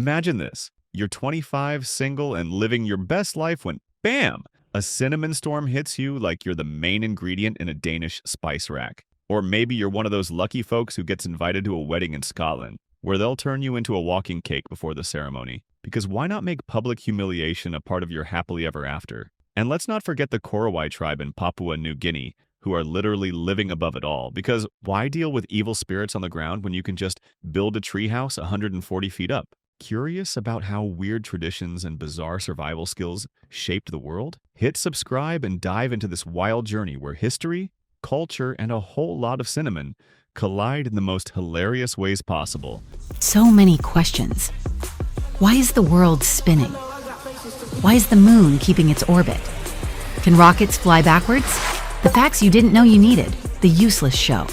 Imagine this. You're 25, single, and living your best life when, bam, a cinnamon storm hits you like you're the main ingredient in a Danish spice rack. Or maybe you're one of those lucky folks who gets invited to a wedding in Scotland, where they'll turn you into a walking cake before the ceremony. Because why not make public humiliation a part of your happily ever after? And let's not forget the Korowai tribe in Papua New Guinea, who are literally living above it all. Because why deal with evil spirits on the ground when you can just build a treehouse 140 feet up? Curious about how weird traditions and bizarre survival skills shaped the world? Hit subscribe and dive into this wild journey where history, culture, and a whole lot of cinnamon collide in the most hilarious ways possible. So many questions. Why is the world spinning? Why is the moon keeping its orbit? Can rockets fly backwards? The facts you didn't know you needed. The Useless Show.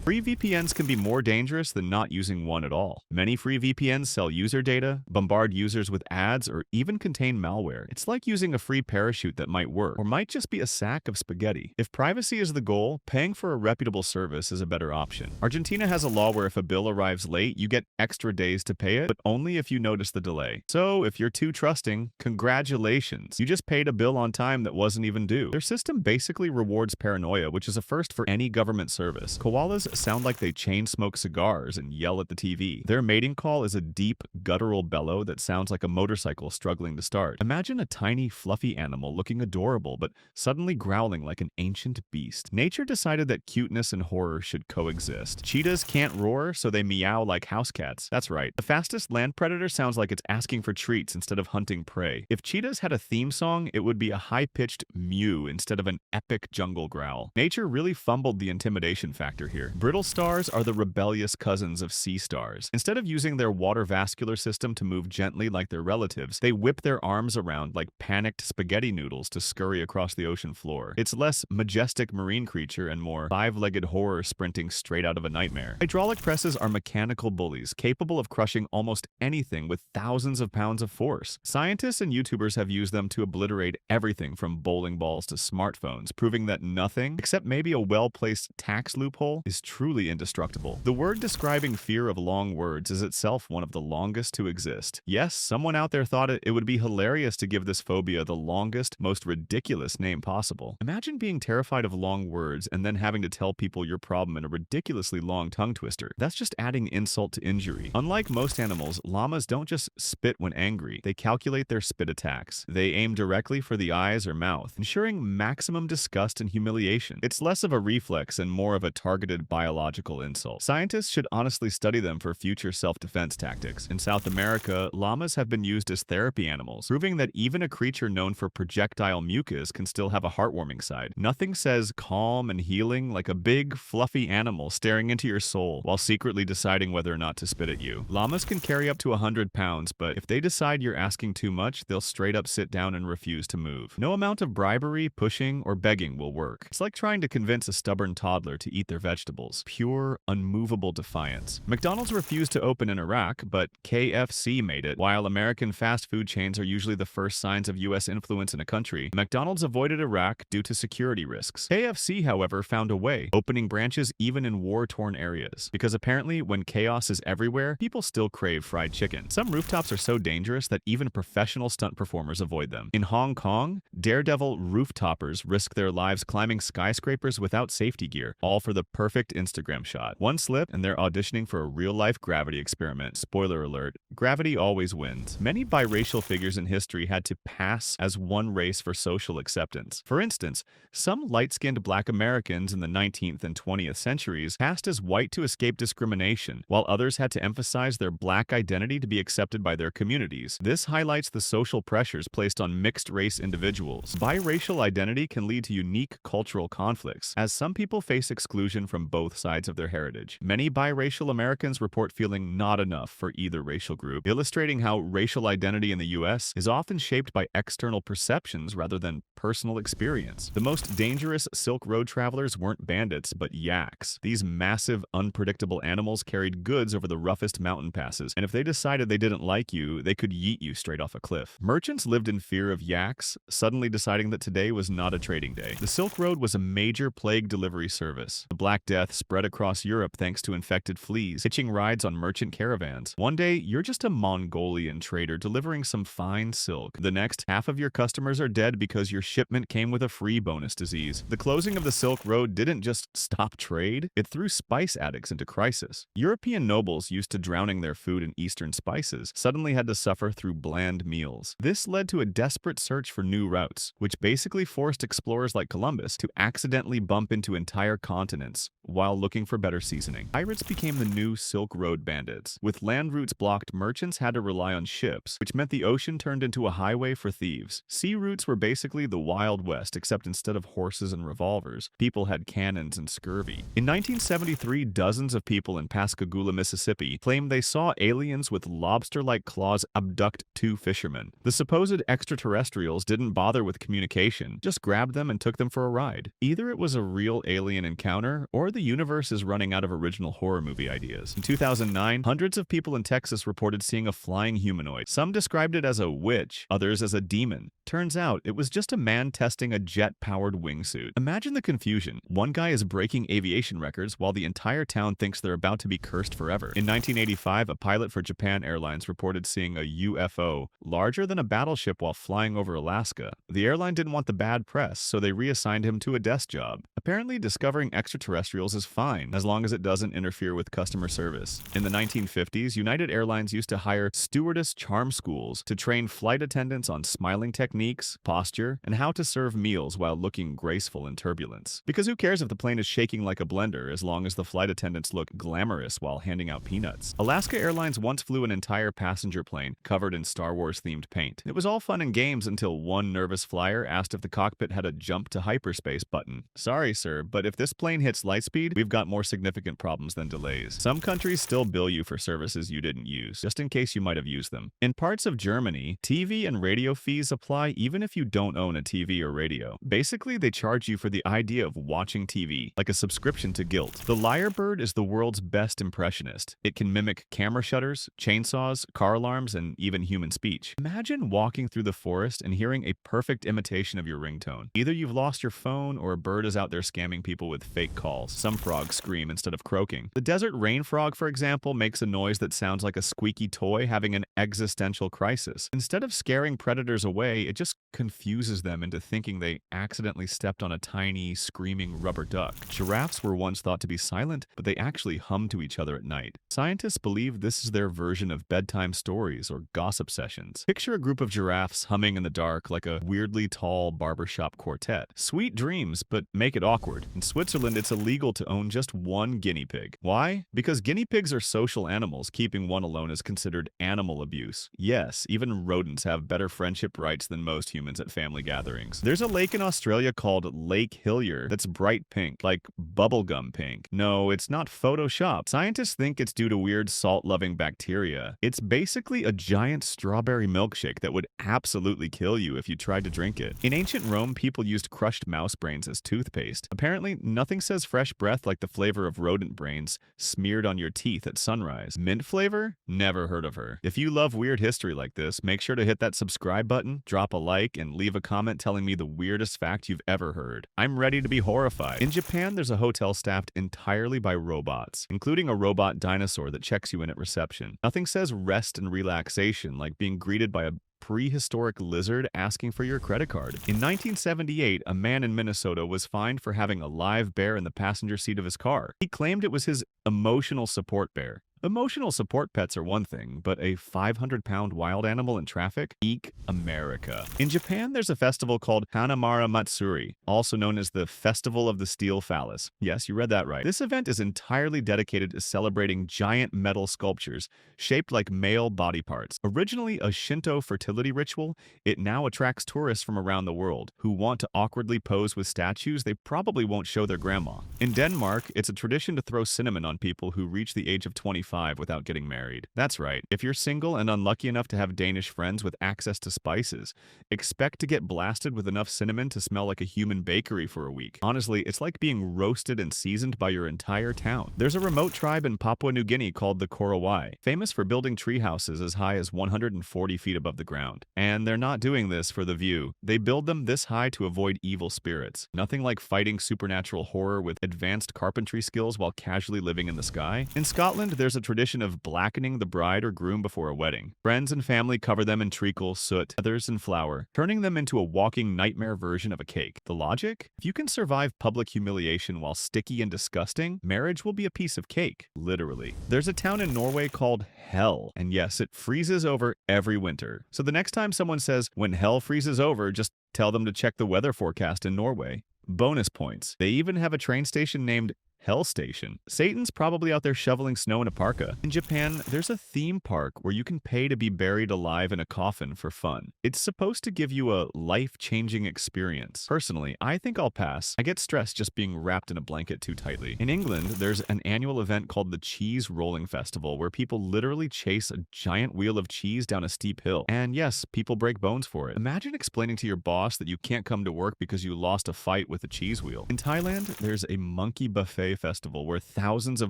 Free VPNs can be more dangerous than not using one at all. Many free VPNs sell user data, bombard users with ads, or even contain malware. It's like using a free parachute that might work, or might just be a sack of spaghetti. If privacy is the goal, paying for a reputable service is a better option. Argentina has a law where if a bill arrives late, you get extra days to pay it, but only if you notice the delay. So if you're too trusting, congratulations. You just paid a bill on time that wasn't even due. Their system basically rewards paranoia, which is a first for any government service. Koalas sound like they chain smoke cigars and yell at the TV. Their mating call is a deep, guttural bellow that sounds like a motorcycle struggling to start. Imagine a tiny, fluffy animal looking adorable, but suddenly growling like an ancient beast. Nature decided that cuteness and horror should coexist. Cheetahs can't roar, so they meow like house cats. That's right. The fastest land predator sounds like it's asking for treats instead of hunting prey. If cheetahs had a theme song, it would be a high-pitched mew instead of an epic jungle growl. Nature really fumbled the intimidation factor here. Brittle stars are the rebellious cousins of sea stars. Instead of using their water vascular system to move gently like their relatives, they whip their arms around like panicked spaghetti noodles to scurry across the ocean floor. It's less majestic marine creature and more five-legged horror sprinting straight out of a nightmare. Hydraulic presses are mechanical bullies capable of crushing almost anything with thousands of pounds of force. Scientists and YouTubers have used them to obliterate everything from bowling balls to smartphones, proving that nothing, except maybe a well-placed tax loophole, is truly indestructible. The word describing fear of long words is itself one of the longest to exist. Yes, someone out there thought it would be hilarious to give this phobia the longest, most ridiculous name possible. Imagine being terrified of long words and then having to tell people your problem in a ridiculously long tongue twister. That's just adding insult to injury. Unlike most animals, llamas don't just spit when angry. They calculate their spit attacks. They aim directly for the eyes or mouth, ensuring maximum disgust and humiliation. It's less of a reflex and more of a targeted biological insult. Scientists should honestly study them for future self-defense tactics. In South America, llamas have been used as therapy animals, proving that even a creature known for projectile mucus can still have a heartwarming side. Nothing says calm and healing like a big, fluffy animal staring into your soul while secretly deciding whether or not to spit at you. Llamas can carry up to 100 pounds, but if they decide you're asking too much, they'll straight up sit down and refuse to move. No amount of bribery, pushing, or begging will work. It's like trying to convince a stubborn toddler to eat their vegetables. Pure, unmovable defiance. McDonald's refused to open in Iraq, but KFC made it. While American fast food chains are usually the first signs of U.S. influence in a country, McDonald's avoided Iraq due to security risks. KFC, however, found a way, opening branches even in war-torn areas. Because apparently, when chaos is everywhere, people still crave fried chicken. Some rooftops are so dangerous that even professional stunt performers avoid them. In Hong Kong, daredevil roof-toppers risk their lives climbing skyscrapers without safety gear, all for the perfect Instagram shot. One slip and they're auditioning for a real-life gravity experiment. Spoiler alert, gravity always wins. Many biracial figures in history had to pass as one race for social acceptance. For instance, some light-skinned black Americans in the 19th and 20th centuries passed as white to escape discrimination, while others had to emphasize their black identity to be accepted by their communities. This highlights the social pressures placed on mixed-race individuals. Biracial identity can lead to unique cultural conflicts, as some people face exclusion from both sides of their heritage. Many biracial Americans report feeling not enough for either racial group, illustrating how racial identity in the U.S. is often shaped by external perceptions rather than personal experience. The most dangerous Silk Road travelers weren't bandits, but yaks. These massive, unpredictable animals carried goods over the roughest mountain passes, and if they decided they didn't like you, they could yeet you straight off a cliff. Merchants lived in fear of yaks, suddenly deciding that today was not a trading day. The Silk Road was a major plague delivery service. The Black Death spread across Europe thanks to infected fleas, hitching rides on merchant caravans. One day, you're just a Mongolian trader delivering some fine silk. The next, half of your customers are dead because your shipment came with a free bonus disease. The closing of the Silk Road didn't just stop trade, it threw spice addicts into crisis. European nobles used to drowning their food in Eastern spices suddenly had to suffer through bland meals. This led to a desperate search for new routes, which basically forced explorers like Columbus to accidentally bump into entire continents while looking for better seasoning. Pirates became the new Silk Road bandits. With land routes blocked, merchants had to rely on ships, which meant the ocean turned into a highway for thieves. Sea routes were basically the Wild West, except instead of horses and revolvers, people had cannons and scurvy. In 1973, dozens of people in Pascagoula, Mississippi, claimed they saw aliens with lobster-like claws abduct two fishermen. The supposed extraterrestrials didn't bother with communication, just grabbed them and took them for a ride. Either it was a real alien encounter, or the universe is running out of original horror movie ideas. In 2009, hundreds of people in Texas reported seeing a flying humanoid. Some described it as a witch, others as a demon. Turns out, it was just a man testing a jet-powered wingsuit. Imagine the confusion. One guy is breaking aviation records while the entire town thinks they're about to be cursed forever. In 1985, a pilot for Japan Airlines reported seeing a UFO larger than a battleship while flying over Alaska. The airline didn't want the bad press, so they reassigned him to a desk job. Apparently, discovering extraterrestrials is fine, as long as it doesn't interfere with customer service. In the 1950s, United Airlines used to hire stewardess charm schools to train flight attendants on smiling techniques, posture, and how to serve meals while looking graceful in turbulence. Because who cares if the plane is shaking like a blender as long as the flight attendants look glamorous while handing out peanuts? Alaska Airlines once flew an entire passenger plane covered in Star Wars-themed paint. It was all fun and games until one nervous flyer asked if the cockpit had a jump to hyperspace button. Sorry, sir, but if this plane hits light speed, we've got more significant problems than delays. Some countries still bill you for services you didn't use, just in case you might have used them. In parts of Germany, TV and radio fees apply even if you don't own a TV or radio. Basically, they charge you for the idea of watching TV, like a subscription to guilt. The lyrebird is the world's best impressionist. It can mimic camera shutters, chainsaws, car alarms, and even human speech. Imagine walking through the forest and hearing a perfect imitation of your ringtone. Either you've lost your phone or a bird is out there scamming people with fake calls. Some frogs scream instead of croaking. The desert rain frog, for example, makes a noise that sounds like a squeaky toy having an existential crisis. Instead of scaring predators away, it just confuses them into thinking they accidentally stepped on a tiny, screaming rubber duck. Giraffes were once thought to be silent, but they actually hum to each other at night. Scientists believe this is their version of bedtime stories or gossip sessions. Picture a group of giraffes humming in the dark like a weirdly tall barbershop quartet. Sweet dreams, but make it awkward. In Switzerland, it's illegal to own just one guinea pig. Why? Because guinea pigs are social animals. Keeping one alone is considered animal abuse. Yes, even rodents have better friendship rights than most humans at family gatherings. There's a lake in Australia called Lake Hillier that's bright pink, like bubblegum pink. No, it's not Photoshop. Scientists think it's due to weird salt-loving bacteria. It's basically a giant strawberry milkshake that would absolutely kill you if you tried to drink it. In ancient Rome, people used crushed mouse brains as toothpaste. Apparently, nothing says fresh breath like the flavor of rodent brains smeared on your teeth at sunrise. Mint flavor? Never heard of her. If you love weird history like this, make sure to hit that subscribe button, drop a like, and leave a comment telling me the weirdest fact you've ever heard. I'm ready to be horrified. In Japan, there's a hotel staffed entirely by robots, including a robot dinosaur that checks you in at reception. Nothing says rest and relaxation like being greeted by a prehistoric lizard asking for your credit card. In 1978, a man in Minnesota was fined for having a live bear in the passenger seat of his car. He claimed it was his emotional support bear. Emotional support pets are one thing, but a 500-pound wild animal in traffic? Eek America. In Japan, there's a festival called Hanamara Matsuri, also known as the Festival of the Steel Phallus. Yes, you read that right. This event is entirely dedicated to celebrating giant metal sculptures shaped like male body parts. Originally a Shinto fertility ritual, it now attracts tourists from around the world who want to awkwardly pose with statues they probably won't show their grandma. In Denmark, it's a tradition to throw cinnamon on people who reach the age of 25. 25 without getting married. That's right, if you're single and unlucky enough to have Danish friends with access to spices, expect to get blasted with enough cinnamon to smell like a human bakery for a week. Honestly, it's like being roasted and seasoned by your entire town. There's a remote tribe in Papua New Guinea called the Korowai, famous for building tree houses as high as 140 feet above the ground. And they're not doing this for the view. They build them this high to avoid evil spirits. Nothing like fighting supernatural horror with advanced carpentry skills while casually living in the sky. In Scotland, there's a tradition of blackening the bride or groom before a wedding. Friends and family cover them in treacle, soot, feathers, and flour, turning them into a walking nightmare version of a cake. The logic? If you can survive public humiliation while sticky and disgusting, marriage will be a piece of cake, literally. There's a town in Norway called Hell, and yes, it freezes over every winter. So the next time someone says, when hell freezes over, just tell them to check the weather forecast in Norway. Bonus points. They even have a train station named Hell Station. Satan's probably out there shoveling snow in a parka. In Japan, there's a theme park where you can pay to be buried alive in a coffin for fun. It's supposed to give you a life-changing experience. Personally, I think I'll pass. I get stressed just being wrapped in a blanket too tightly. In England, there's an annual event called the Cheese Rolling Festival where people literally chase a giant wheel of cheese down a steep hill. And yes, people break bones for it. Imagine explaining to your boss that you can't come to work because you lost a fight with a cheese wheel. In Thailand, there's a monkey buffet festival where thousands of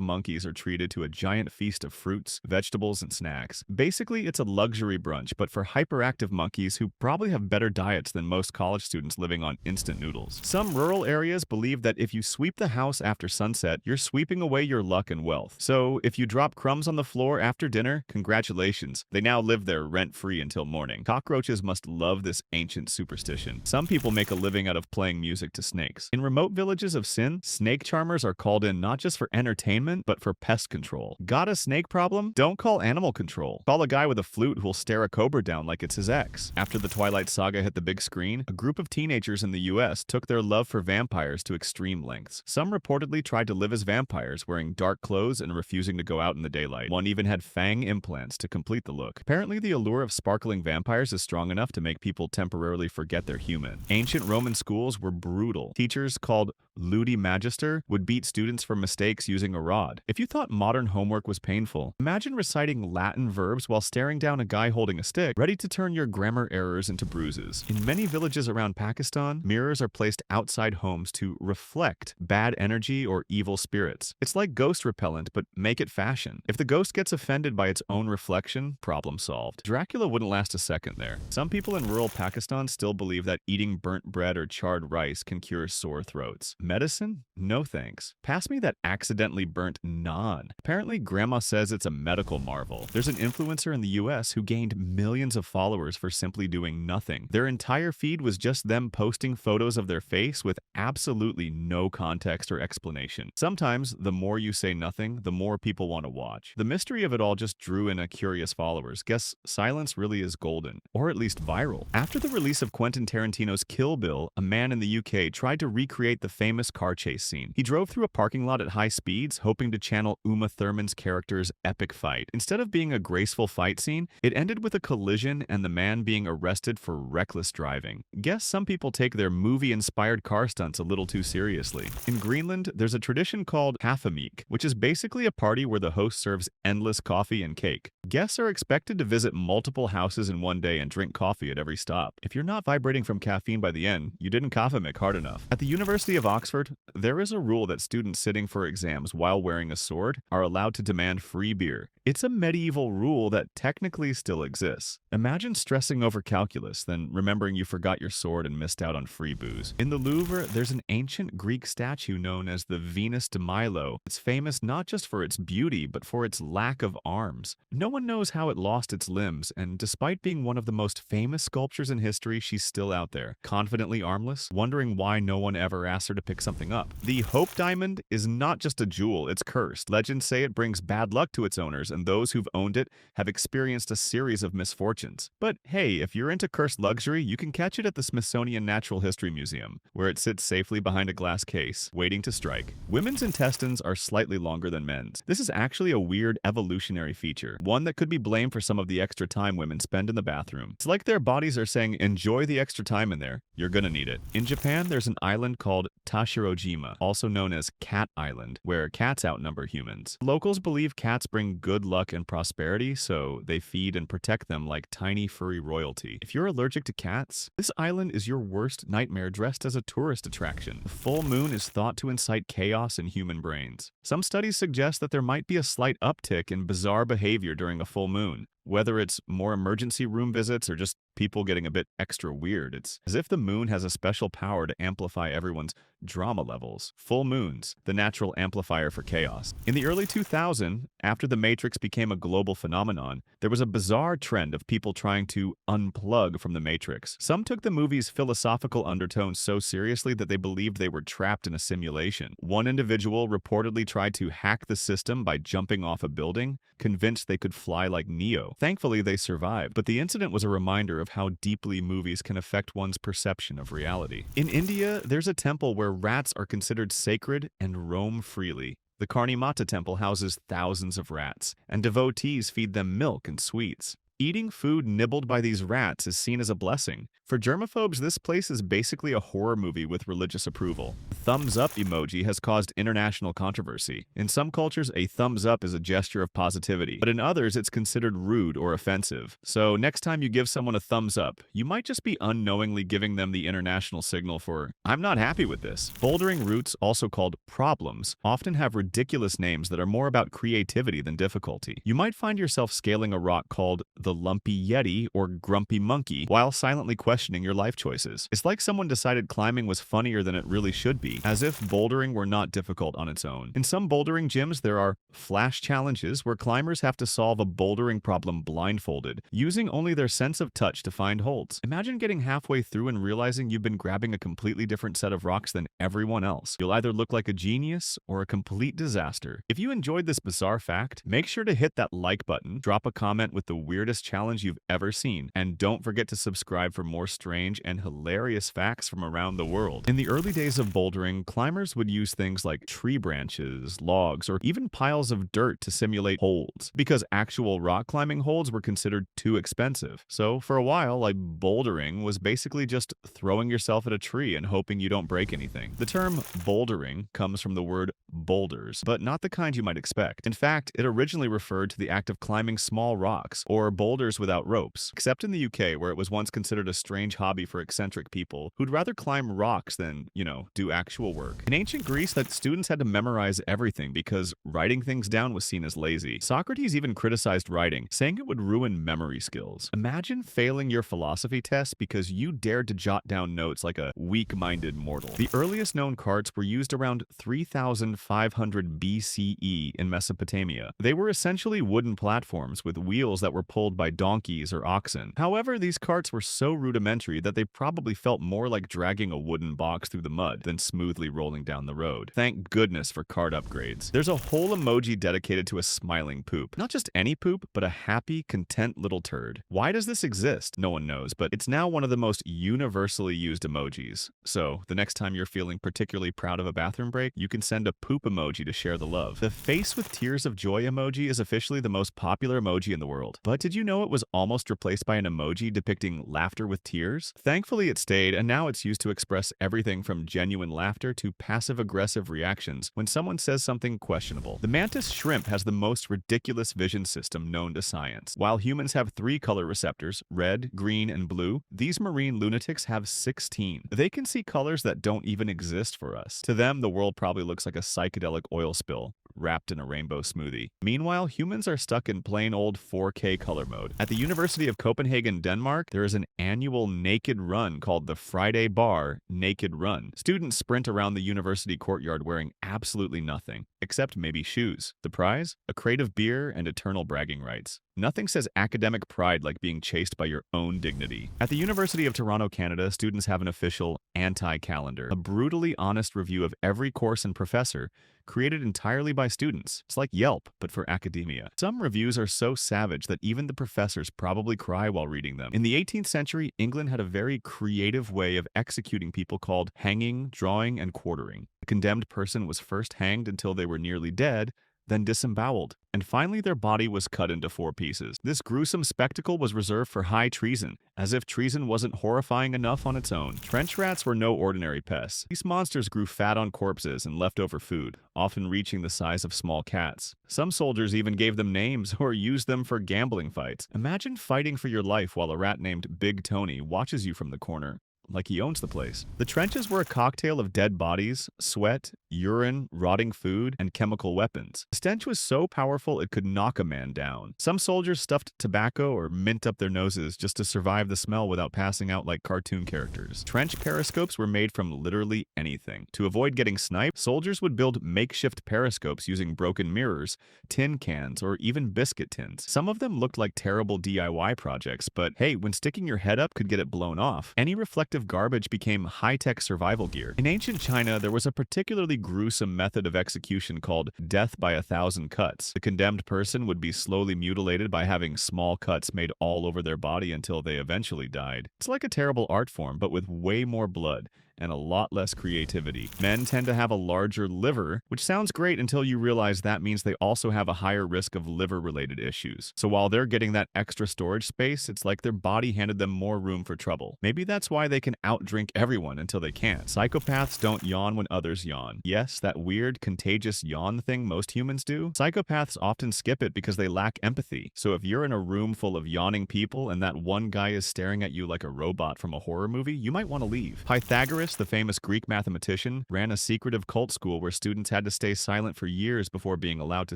monkeys are treated to a giant feast of fruits, vegetables, and snacks. Basically, it's a luxury brunch, but for hyperactive monkeys who probably have better diets than most college students living on instant noodles. Some rural areas believe that if you sweep the house after sunset, you're sweeping away your luck and wealth. So if you drop crumbs on the floor after dinner, congratulations. They now live there rent-free until morning. Cockroaches must love this ancient superstition. Some people make a living out of playing music to snakes. In remote villages of Sin, snake charmers are called in not just for entertainment, but for pest control. Got a snake problem? Don't call animal control. Call a guy with a flute who'll stare a cobra down like it's his ex. After the Twilight Saga hit the big screen, a group of teenagers in the US took their love for vampires to extreme lengths. Some reportedly tried to live as vampires, wearing dark clothes and refusing to go out in the daylight. One even had fang implants to complete the look. Apparently, the allure of sparkling vampires is strong enough to make people temporarily forget they're human. Ancient Roman schools were brutal. Teachers called ludi magister would beat students for mistakes using a rod. If you thought modern homework was painful, imagine reciting Latin verbs while staring down a guy holding a stick, ready to turn your grammar errors into bruises. In many villages around Pakistan, mirrors are placed outside homes to reflect bad energy or evil spirits. It's like ghost repellent, but make it fashion. If the ghost gets offended by its own reflection, problem solved. Dracula wouldn't last a second there. Some people in rural Pakistan still believe that eating burnt bread or charred rice can cure sore throats. Medicine? No thanks. Pass me that accidentally burnt naan. Apparently, grandma says it's a medical marvel. There's an influencer in the US who gained millions of followers for simply doing nothing. Their entire feed was just them posting photos of their face with absolutely no context or explanation. Sometimes, the more you say nothing, the more people want to watch. The mystery of it all just drew in a curious followers. Guess silence really is golden, or at least viral. After the release of Quentin Tarantino's Kill Bill, a man in the UK tried to recreate the famous car chase scene. He drove through a parking lot at high speeds, hoping to channel Uma Thurman's character's epic fight. Instead of being a graceful fight scene, it ended with a collision and the man being arrested for reckless driving. Guess some people take their movie-inspired car stunts a little too seriously. In Greenland, there's a tradition called Kaffemeek, which is basically a party where the host serves endless coffee and cake. Guests are expected to visit multiple houses in one day and drink coffee at every stop. If you're not vibrating from caffeine by the end, you didn't Kaffemeek hard enough. At the University of Oxford, there is a rule that students sitting for exams while wearing a sword are allowed to demand free beer. It's a medieval rule that technically still exists. Imagine stressing over calculus, then remembering you forgot your sword and missed out on free booze. In the Louvre, there's an ancient Greek statue known as the Venus de Milo. It's famous not just for its beauty, but for its lack of arms. No one knows how it lost its limbs, and despite being one of the most famous sculptures in history, she's still out there, confidently armless, wondering why no one ever asked her to pick something up. The Hope Diamond is not just a jewel, it's cursed. Legends say it brings bad luck to its owners, and those who've owned it have experienced a series of misfortunes. But hey, if you're into cursed luxury, you can catch it at the Smithsonian Natural History Museum, where it sits safely behind a glass case, waiting to strike. Women's intestines are slightly longer than men's. This is actually a weird evolutionary feature, one that could be blamed for some of the extra time women spend in the bathroom. It's like their bodies are saying, enjoy the extra time in there, you're gonna need it. In Japan, there's an island called Tashirojima, also known as Cat Island, where cats outnumber humans. Locals believe cats bring good luck and prosperity, so they feed and protect them like tiny furry royalty. If you're allergic to cats, this island is your worst nightmare dressed as a tourist attraction. The full moon is thought to incite chaos in human brains. Some studies suggest that there might be a slight uptick in bizarre behavior during a full moon. Whether it's more emergency room visits or just people getting a bit extra weird, it's as if the moon has a special power to amplify everyone's drama levels. Full moons, the natural amplifier for chaos. In the early 2000s, after The Matrix became a global phenomenon, there was a bizarre trend of people trying to unplug from the Matrix. Some took the movie's philosophical undertones so seriously that they believed they were trapped in a simulation. One individual reportedly tried to hack the system by jumping off a building, convinced they could fly like Neo. Thankfully, they survived, but the incident was a reminder of how deeply movies can affect one's perception of reality. In India, there's a temple where rats are considered sacred and roam freely. The Karni Mata temple houses thousands of rats, and devotees feed them milk and sweets. Eating food nibbled by these rats is seen as a blessing. For germaphobes, this place is basically a horror movie with religious approval. The thumbs up emoji has caused international controversy. In some cultures, a thumbs up is a gesture of positivity, but in others, it's considered rude or offensive. So next time you give someone a thumbs up, you might just be unknowingly giving them the international signal for, I'm not happy with this. Bouldering routes, also called problems, often have ridiculous names that are more about creativity than difficulty. You might find yourself scaling a rock called the Lumpy Yeti or Grumpy Monkey while silently questioning your life choices. It's like someone decided climbing was funnier than it really should be, as if bouldering were not difficult on its own. In some bouldering gyms, there are flash challenges where climbers have to solve a bouldering problem blindfolded, using only their sense of touch to find holds. Imagine getting halfway through and realizing you've been grabbing a completely different set of rocks than everyone else. You'll either look like a genius or a complete disaster. If you enjoyed this bizarre fact, make sure to hit that like button, drop a comment with the weirdest challenge you've ever seen, and don't forget to subscribe for more strange and hilarious facts from around the world. In the early days of bouldering, climbers would use things like tree branches, logs, or even piles of dirt to simulate holds, because actual rock climbing holds were considered too expensive. So for a while, bouldering was basically just throwing yourself at a tree and hoping you don't break anything. The term bouldering comes from the word boulders, but not the kind you might expect. In fact, it originally referred to the act of climbing small rocks, or boulders without ropes, except in the UK, where it was once considered a strange hobby for eccentric people who'd rather climb rocks than, do actual work. In ancient Greece, that students had to memorize everything because writing things down was seen as lazy. Socrates even criticized writing, saying it would ruin memory skills. Imagine failing your philosophy test because you dared to jot down notes like a weak-minded mortal. The earliest known carts were used around 3500 BCE in Mesopotamia. They were essentially wooden platforms with wheels that were pulled by donkeys or oxen. However, these carts were so rudimentary that they probably felt more like dragging a wooden box through the mud than smoothly rolling down the road. Thank goodness for cart upgrades. There's a whole emoji dedicated to a smiling poop. Not just any poop, but a happy, content little turd. Why does this exist? No one knows, but it's now one of the most universally used emojis. So, the next time you're feeling particularly proud of a bathroom break, you can send a poop emoji to share the love. The face with tears of joy emoji is officially the most popular emoji in the world. But did you know it was almost replaced by an emoji depicting laughter with tears? Thankfully, it stayed, and now it's used to express everything from genuine laughter to passive-aggressive reactions when someone says something questionable. The mantis shrimp has the most ridiculous vision system known to science. While humans have 3 color receptors, red, green, and blue, these marine lunatics have 16. They can see colors that don't even exist for us. To them, the world probably looks like a psychedelic oil spill wrapped in a rainbow smoothie. Meanwhile, humans are stuck in plain old 4K color mode. At the University of Copenhagen, Denmark, there is an annual naked run called the Friday Bar Naked Run. Students sprint around the university courtyard wearing absolutely nothing, except maybe shoes. The prize? A crate of beer and eternal bragging rights. Nothing says academic pride like being chased by your own dignity. At the University of Toronto, Canada, students have an official anti-calendar, a brutally honest review of every course and professor, created entirely by students. It's like Yelp, but for academia. Some reviews are so savage that even the professors probably cry while reading them. In the 18th century, England had a very creative way of executing people called hanging, drawing, and quartering. A condemned person was first hanged until they were nearly dead, then disemboweled, and finally their body was cut into 4 pieces. This gruesome spectacle was reserved for high treason, as if treason wasn't horrifying enough on its own. Trench rats were no ordinary pests. These monsters grew fat on corpses and leftover food, often reaching the size of small cats. Some soldiers even gave them names or used them for gambling fights. Imagine fighting for your life while a rat named Big Tony watches you from the corner, like he owns the place. The trenches were a cocktail of dead bodies, sweat, urine, rotting food, and chemical weapons. The stench was so powerful it could knock a man down. Some soldiers stuffed tobacco or mint up their noses just to survive the smell without passing out like cartoon characters. Trench periscopes were made from literally anything. To avoid getting sniped, soldiers would build makeshift periscopes using broken mirrors, tin cans, or even biscuit tins. Some of them looked like terrible DIY projects, but hey, when sticking your head up could get it blown off, any reflective garbage became high-tech survival gear. In ancient China, there was a particularly gruesome method of execution called death by 1,000 cuts. The condemned person would be slowly mutilated by having small cuts made all over their body until they eventually died. It's like a terrible art form, but with way more blood and a lot less creativity. Men tend to have a larger liver, which sounds great until you realize that means they also have a higher risk of liver-related issues. So while they're getting that extra storage space, it's like their body handed them more room for trouble. Maybe that's why they can outdrink everyone until they can't. Psychopaths don't yawn when others yawn. Yes, that weird, contagious yawn thing most humans do. Psychopaths often skip it because they lack empathy. So if you're in a room full of yawning people and that one guy is staring at you like a robot from a horror movie, you might want to leave. Pythagoras, the famous Greek mathematician, ran a secretive cult school where students had to stay silent for years before being allowed to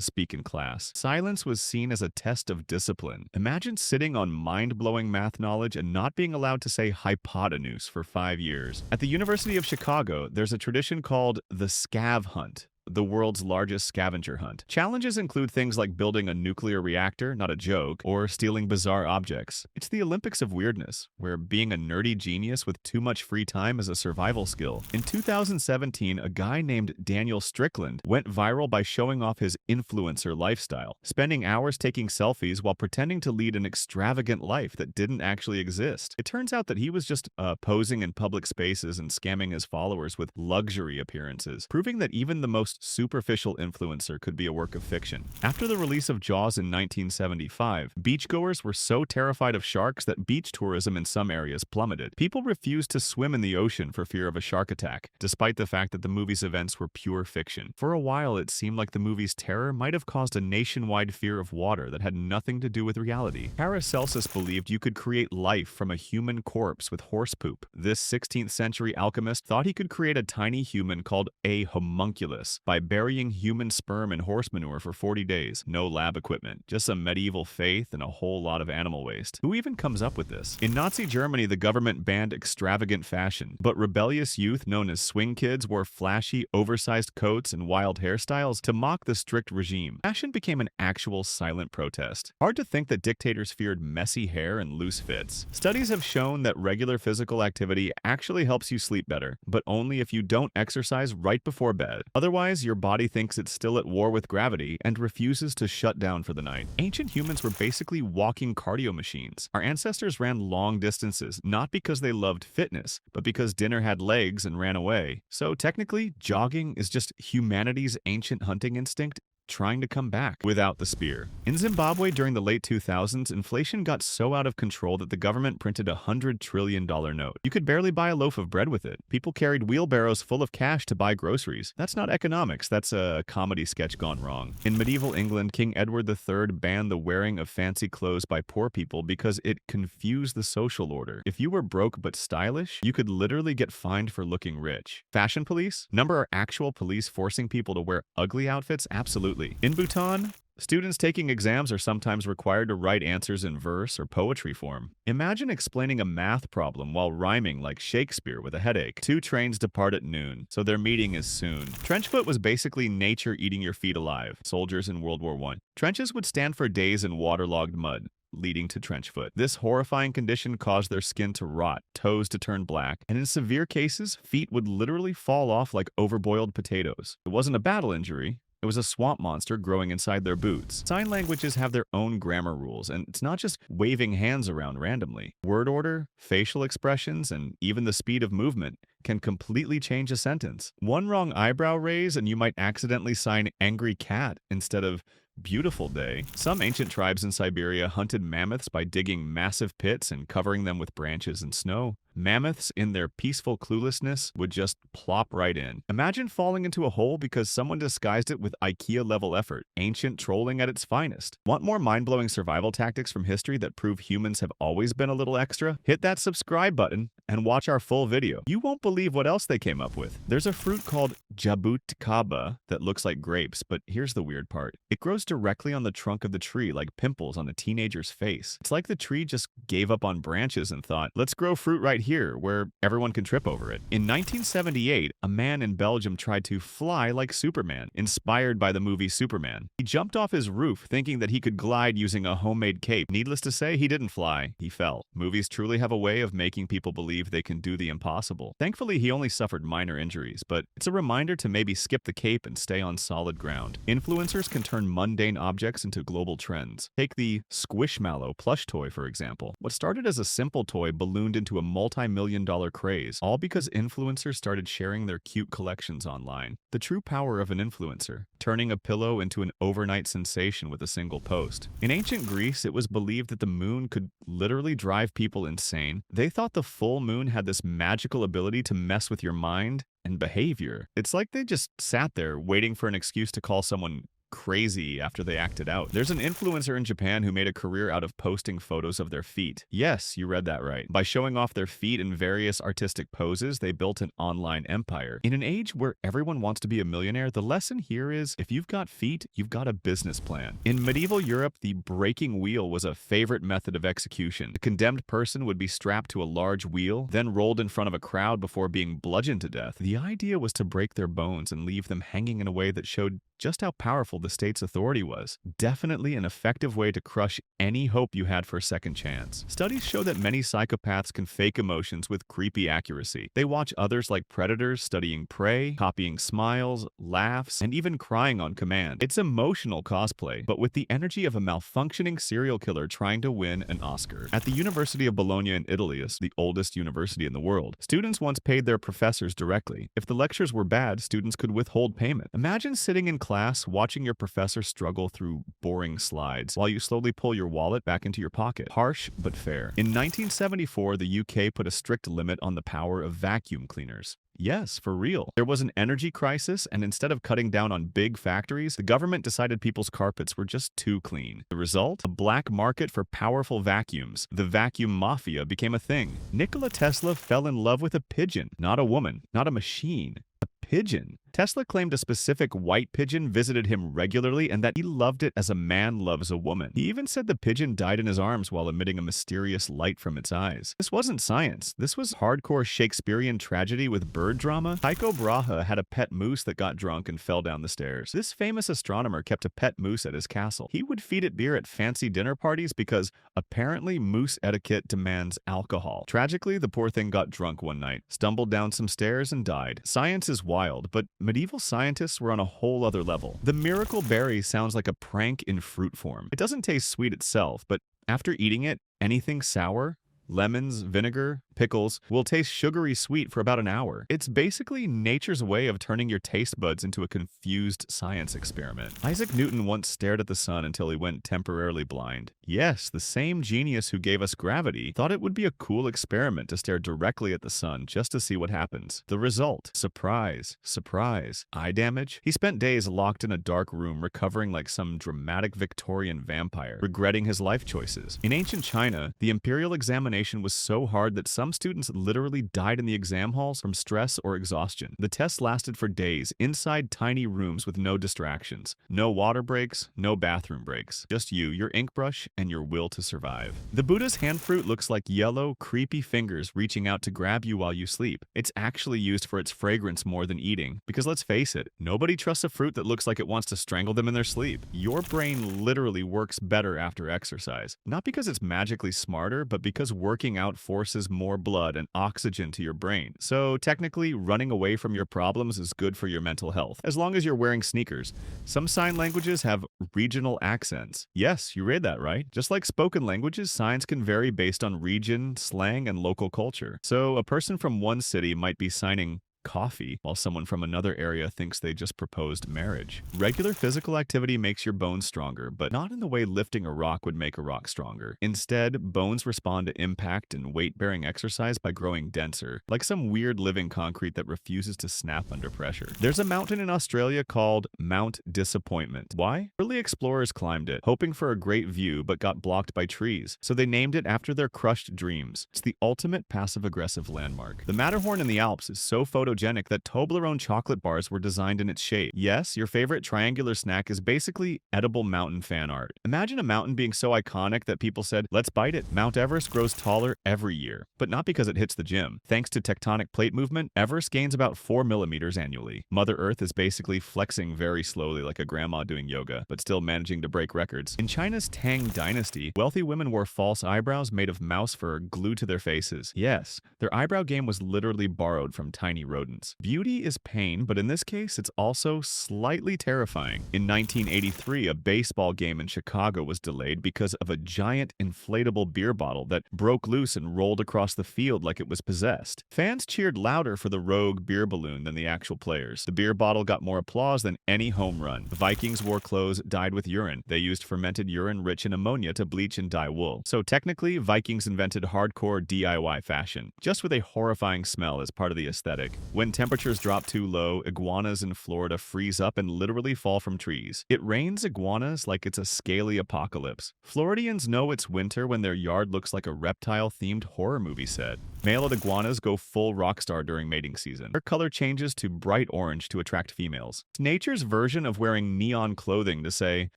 speak in class. Silence was seen as a test of discipline. Imagine sitting on mind-blowing math knowledge and not being allowed to say hypotenuse for 5 years. At the University of Chicago, there's a tradition called the scav hunt, the world's largest scavenger hunt. Challenges include things like building a nuclear reactor, not a joke, or stealing bizarre objects. It's the Olympics of weirdness, where being a nerdy genius with too much free time is a survival skill. In 2017, a guy named Daniel Strickland went viral by showing off his influencer lifestyle, spending hours taking selfies while pretending to lead an extravagant life that didn't actually exist. It turns out that he was just posing in public spaces and scamming his followers with luxury appearances, proving that even the most superficial influencer could be a work of fiction. After the release of Jaws in 1975, beachgoers were so terrified of sharks that beach tourism in some areas plummeted. People refused to swim in the ocean for fear of a shark attack, despite the fact that the movie's events were pure fiction. For a while, it seemed like the movie's terror might have caused a nationwide fear of water that had nothing to do with reality. Paracelsus believed you could create life from a human corpse with horse poop. This 16th century alchemist thought he could create a tiny human called a homunculus by burying human sperm in horse manure for 40 days. No lab equipment, just some medieval faith and a whole lot of animal waste. Who even comes up with this? In Nazi Germany, the government banned extravagant fashion, but rebellious youth known as swing kids wore flashy, oversized coats and wild hairstyles to mock the strict regime. Fashion became an actual silent protest. Hard to think that dictators feared messy hair and loose fits. Studies have shown that regular physical activity actually helps you sleep better, but only if you don't exercise right before bed. Otherwise, your body thinks it's still at war with gravity and refuses to shut down for the night. Ancient humans were basically walking cardio machines. Our ancestors ran long distances, not because they loved fitness, but because dinner had legs and ran away. So technically, jogging is just humanity's ancient hunting instinct trying to come back without the spear. In Zimbabwe during the late 2000s, inflation got so out of control that the government printed a $100 trillion note. You could barely buy a loaf of bread with it. People carried wheelbarrows full of cash to buy groceries. That's not economics, that's a comedy sketch gone wrong. In medieval England, King Edward III banned the wearing of fancy clothes by poor people because it confused the social order. If you were broke but stylish, you could literally get fined for looking rich. Fashion police? Number are actual police forcing people to wear ugly outfits? Absolutely. In Bhutan, students taking exams are sometimes required to write answers in verse or poetry form. Imagine explaining a math problem while rhyming like Shakespeare with a headache. 2 trains depart at noon, so their meeting is soon. Trenchfoot was basically nature eating your feet alive. Soldiers in World War I. Trenches would stand for days in waterlogged mud, leading to trenchfoot. This horrifying condition caused their skin to rot, toes to turn black, and in severe cases, feet would literally fall off like overboiled potatoes. It wasn't a battle injury, It was a swamp monster growing inside their boots. Sign languages have their own grammar rules, and it's not just waving hands around randomly. Word order, facial expressions, and even the speed of movement can completely change a sentence. One wrong eyebrow raise and you might accidentally sign angry cat instead of beautiful day. Some ancient tribes in Siberia hunted mammoths by digging massive pits and covering them with branches and snow. Mammoths, in their peaceful cluelessness, would just plop right in. Imagine falling into a hole because someone disguised it with IKEA-level effort. Ancient trolling at its finest. Want more mind-blowing survival tactics from history that prove humans have always been a little extra? Hit that subscribe button and watch our full video. You won't believe what else they came up with. There's a fruit called jabuticaba that looks like grapes, but here's the weird part. It grows directly on the trunk of the tree like pimples on a teenager's face. It's like the tree just gave up on branches and thought, let's grow fruit right here where everyone can trip over it. In 1978, a man in Belgium tried to fly like Superman, inspired by the movie Superman. He jumped off his roof thinking that he could glide using a homemade cape. Needless to say, he didn't fly. He fell. Movies truly have a way of making people believe they can do the impossible. Thankfully, he only suffered minor injuries, but it's a reminder to maybe skip the cape and stay on solid ground. Influencers can turn mundane objects into global trends. Take the Squishmallow plush toy, for example. What started as a simple toy ballooned into a multi-million-dollar craze, all because influencers started sharing their cute collections online. The true power of an influencer, turning a pillow into an overnight sensation with a single post. In ancient Greece, it was believed that the moon could literally drive people insane. They thought the full moon had this magical ability to mess with your mind and behavior. It's like they just sat there waiting for an excuse to call someone crazy after they acted out. There's an influencer in Japan who made a career out of posting photos of their feet. Yes, you read that right. By showing off their feet in various artistic poses, they built an online empire. In an age where everyone wants to be a millionaire, the lesson here is if you've got feet, you've got a business plan. In medieval Europe, the breaking wheel was a favorite method of execution. The condemned person would be strapped to a large wheel, then rolled in front of a crowd before being bludgeoned to death. The idea was to break their bones and leave them hanging in a way that showed just how powerful the state's authority was. Definitely an effective way to crush any hope you had for a second chance. Studies show that many psychopaths can fake emotions with creepy accuracy. They watch others like predators studying prey, copying smiles, laughs, and even crying on command. It's emotional cosplay, but with the energy of a malfunctioning serial killer trying to win an Oscar. At the University of Bologna in Italy, the oldest university in the world, students once paid their professors directly. If the lectures were bad, students could withhold payment. Imagine sitting in class watching your professor struggle through boring slides while you slowly pull your wallet back into your pocket. Harsh, but fair. In 1974, the UK put a strict limit on the power of vacuum cleaners. Yes, for real. There was an energy crisis, and instead of cutting down on big factories, the government decided people's carpets were just too clean. The result? A black market for powerful vacuums. The vacuum mafia became a thing. Nikola Tesla fell in love with a pigeon, not a woman, not a machine. A pigeon. Tesla claimed a specific white pigeon visited him regularly and that he loved it as a man loves a woman. He even said the pigeon died in his arms while emitting a mysterious light from its eyes. This wasn't science. This was hardcore Shakespearean tragedy with bird drama. Tycho Brahe had a pet moose that got drunk and fell down the stairs. This famous astronomer kept a pet moose at his castle. He would feed it beer at fancy dinner parties because apparently moose etiquette demands alcohol. Tragically, the poor thing got drunk one night, stumbled down some stairs and died. Science is wild, but medieval scientists were on a whole other level. The miracle berry sounds like a prank in fruit form. It doesn't taste sweet itself, but after eating it, anything sour, lemons, vinegar, pickles, will taste sugary sweet for about an hour. It's basically nature's way of turning your taste buds into a confused science experiment. Isaac Newton once stared at the sun until he went temporarily blind. Yes, the same genius who gave us gravity thought it would be a cool experiment to stare directly at the sun just to see what happens. The result? Surprise, surprise, eye damage. He spent days locked in a dark room recovering like some dramatic Victorian vampire, regretting his life choices. In ancient China, the imperial examination was so hard that some students literally died in the exam halls from stress or exhaustion. The tests lasted for days, inside tiny rooms with no distractions. No water breaks, no bathroom breaks. Just you, your ink brush, and your will to survive. The Buddha's hand fruit looks like yellow, creepy fingers reaching out to grab you while you sleep. It's actually used for its fragrance more than eating, because let's face it, nobody trusts a fruit that looks like it wants to strangle them in their sleep. Your brain literally works better after exercise. Not because it's magically smarter, but because working out forces more more blood and oxygen to your brain. So technically, running away from your problems is good for your mental health, as long as you're wearing sneakers. Some sign languages have regional accents. Yes, you read that right. Just like spoken languages, signs can vary based on region, slang, and local culture. So a person from one city might be signing coffee, while someone from another area thinks they just proposed marriage. Regular physical activity makes your bones stronger, but not in the way lifting a rock would make a rock stronger. Instead, bones respond to impact and weight-bearing exercise by growing denser, like some weird living concrete that refuses to snap under pressure. There's a mountain in Australia called Mount Disappointment. Why? Early explorers climbed it, hoping for a great view, but got blocked by trees, so they named it after their crushed dreams. It's the ultimate passive-aggressive landmark. The Matterhorn in the Alps is so photogenic that Toblerone chocolate bars were designed in its shape. Yes, your favorite triangular snack is basically edible mountain fan art. Imagine a mountain being so iconic that people said, let's bite it. Mount Everest grows taller every year, but not because it hits the gym. Thanks to tectonic plate movement, Everest gains about 4 millimeters annually. Mother Earth is basically flexing very slowly like a grandma doing yoga, but still managing to break records. In China's Tang Dynasty, wealthy women wore false eyebrows made of mouse fur glued to their faces. Yes, their eyebrow game was literally borrowed from tiny rodents. Beauty is pain, but in this case, it's also slightly terrifying. In 1983, a baseball game in Chicago was delayed because of a giant inflatable beer bottle that broke loose and rolled across the field like it was possessed. Fans cheered louder for the rogue beer balloon than the actual players. The beer bottle got more applause than any home run. The Vikings wore clothes dyed with urine. They used fermented urine rich in ammonia to bleach and dye wool. So technically, Vikings invented hardcore DIY fashion, just with a horrifying smell as part of the aesthetic. When temperatures drop too low, iguanas in Florida freeze up and literally fall from trees. It rains iguanas like it's a scaly apocalypse. Floridians know it's winter when their yard looks like a reptile-themed horror movie set. Male iguanas go full rockstar during mating season. Their color changes to bright orange to attract females. It's nature's version of wearing neon clothing to say,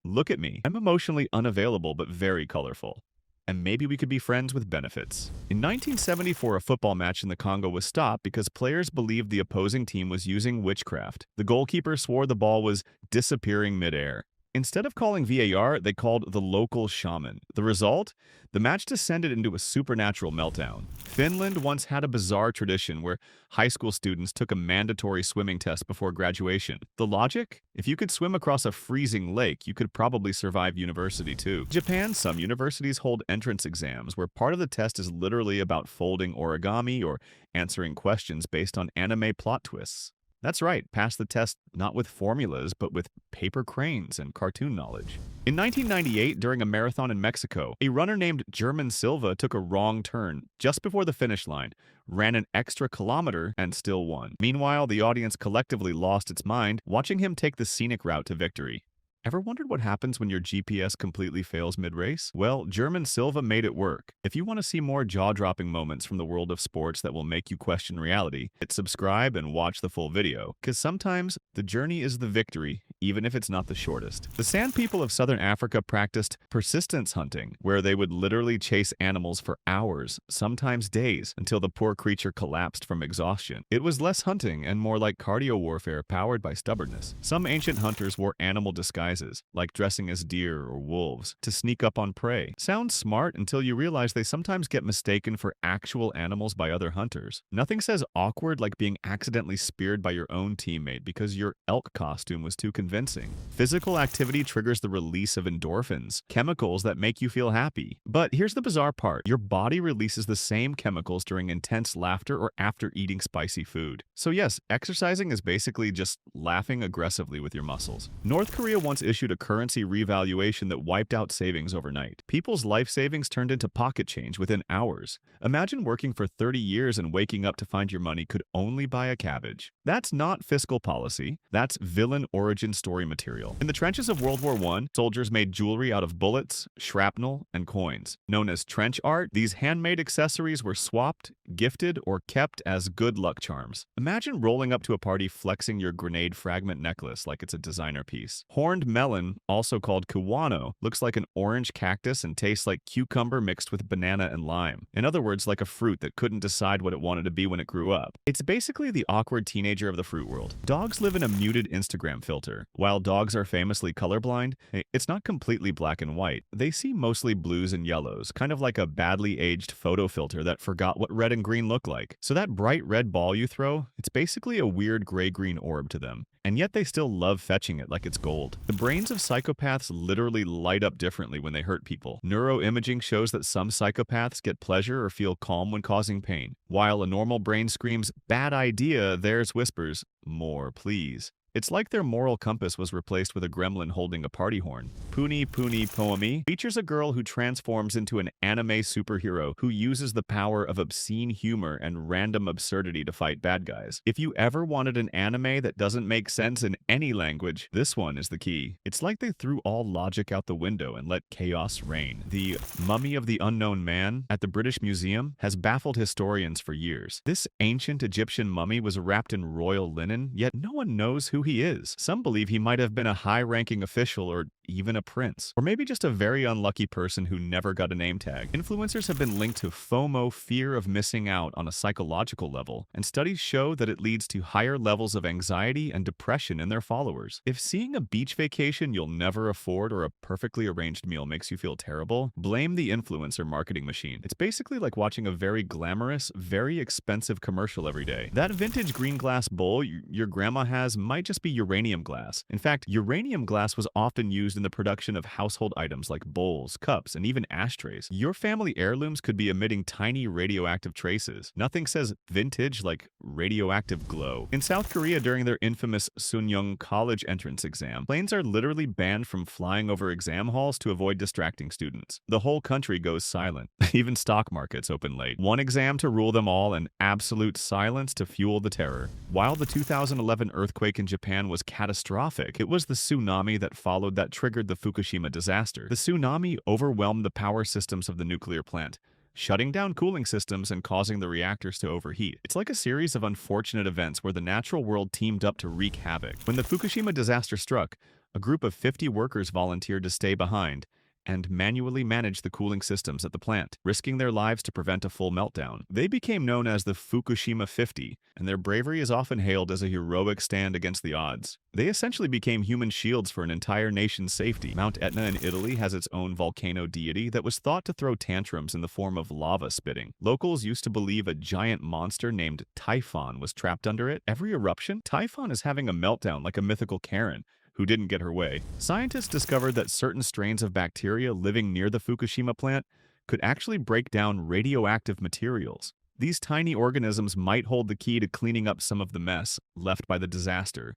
look at me, I'm emotionally unavailable but very colorful. And maybe we could be friends with benefits. In 1974, a football match in the Congo was stopped because players believed the opposing team was using witchcraft. The goalkeeper swore the ball was disappearing midair. Instead of calling VAR, they called the local shaman. The result? The match descended into a supernatural meltdown. Finland once had a bizarre tradition where high school students took a mandatory swimming test before graduation. The logic? If you could swim across a freezing lake, you could probably survive university too. In Japan, some universities hold entrance exams where part of the test is literally about folding origami or answering questions based on anime plot twists. That's right, pass the test not with formulas, but with paper cranes and cartoon knowledge. In 1998, during a marathon in Mexico, a runner named German Silva took a wrong turn just before the finish line, ran an extra kilometer, and still won. Meanwhile, the audience collectively lost its mind watching him take the scenic route to victory. Ever wondered what happens when your GPS completely fails mid-race? Well, German Silva made it work. If you want to see more jaw-dropping moments from the world of sports that will make you question reality, hit subscribe and watch the full video, because sometimes the journey is the victory, even if it's not the shortest. The Sand people of southern Africa practiced persistence hunting, where they would literally chase animals for hours, sometimes days, until the poor creature collapsed from exhaustion. It was less hunting and more like cardio warfare powered by stubbornness. Some ancient hunters wore animal disguises, like dressing as deer or wolves, to sneak up on prey. Sounds smart until you realize they sometimes get mistaken for actual animals by other hunters. Nothing says awkward like being accidentally speared by your own teammate because your elk costume was too convincing. Physical activity triggers the release of endorphins, chemicals that make you feel happy. But here's the bizarre part. Your body releases the same chemicals during intense laughter or after eating spicy food. So yes, exercising is basically just laughing aggressively with your muscles. North Korea once issued a currency revaluation that wiped out savings overnight. People's life savings turned into pocket change within hours. Imagine working for 30 years and waking up to find your money could only buy a cabbage. That's not fiscal policy. That's villain origin story material. In the trenches of World War I, soldiers made jewelry out of bullets, shrapnel, and coins. Known as trench art, these handmade accessories were swapped, gifted, or kept as good luck charms. Imagine rolling up to a party flexing your grenade fragment necklace like it's a designer piece. Horned melon, also called kiwano, looks like an orange cactus and tastes like cucumber mixed with banana and lime. In other words, like a fruit that couldn't decide what it wanted to be when it grew up. It's basically the awkward teenager of the fruit world. Dogs live in a muted Instagram filter. While dogs are famously colorblind, it's not completely black and white. They see mostly blues and yellows, kind of like a badly aged photo filter that forgot what red and green look like? So that bright red ball you throw, it's basically a weird gray-green orb to them. And yet they still love fetching it like it's gold. The brains of psychopaths literally light up differently when they hurt people. Neuroimaging shows that some psychopaths get pleasure or feel calm when causing pain. While a normal brain screams, "bad idea," theirs whispers, "more, please." It's like their moral compass was replaced with a gremlin holding a party horn. Puni Puni Poemi features a girl who transforms into an anime superhero who uses the power of obscene humor and random absurdity to fight bad guys. If you ever wanted an anime that doesn't make sense in any language, this one is the key. It's like they threw all logic out the window and let chaos reign. The Mummy of the Unknown Man at the British Museum has baffled historians for years. This ancient Egyptian mummy was wrapped in royal linen, yet no one knows who he is. Some believe he might have been a high-ranking official or even a prince, or maybe just a very unlucky person who never got a name tag. Influencers have been linked to FOMO, fear of missing out, on a psychological level, and studies show that it leads to higher levels of anxiety and depression in their followers. If seeing a beach vacation you'll never afford or a perfectly arranged meal makes you feel terrible, blame the influencer marketing machine. It's basically like watching a very glamorous, very expensive commercial every day. That vintage green glass bowl your grandma has might just be uranium glass. In fact, uranium glass was often used in the production of household items like bowls, cups, and even ashtrays. Your family heirlooms could be emitting tiny radioactive traces. Nothing says vintage like radioactive glow. In South Korea, during their infamous Sunyoung college entrance exam, planes are literally banned from flying over exam halls to avoid distracting students. The whole country goes silent. Even stock markets open late. One exam to rule them all, and absolute silence to fuel the terror. While the 2011 earthquake in Japan was catastrophic, it was the tsunami that followed that triggered the Fukushima disaster. The tsunami overwhelmed the power systems of the nuclear plant, shutting down cooling systems and causing the reactors to overheat. It's like a series of unfortunate events where the natural world teamed up to wreak havoc. When the Fukushima disaster struck, a group of 50 workers volunteered to stay behind and manually manage the cooling systems at the plant, risking their lives to prevent a full meltdown. They became known as the Fukushima 50, and their bravery is often hailed as a heroic stand against the odds. They essentially became human shields for an entire nation's safety. Mount Etna in Italy has its own volcano deity that was thought to throw tantrums in the form of lava spitting. Locals used to believe a giant monster named Typhon was trapped under it. Every eruption, Typhon is having a meltdown like a mythical Karen who didn't get her way. Scientists discovered that certain strains of bacteria living near the Fukushima plant could actually break down radioactive materials. These tiny organisms might hold the key to cleaning up some of the mess left by the disaster,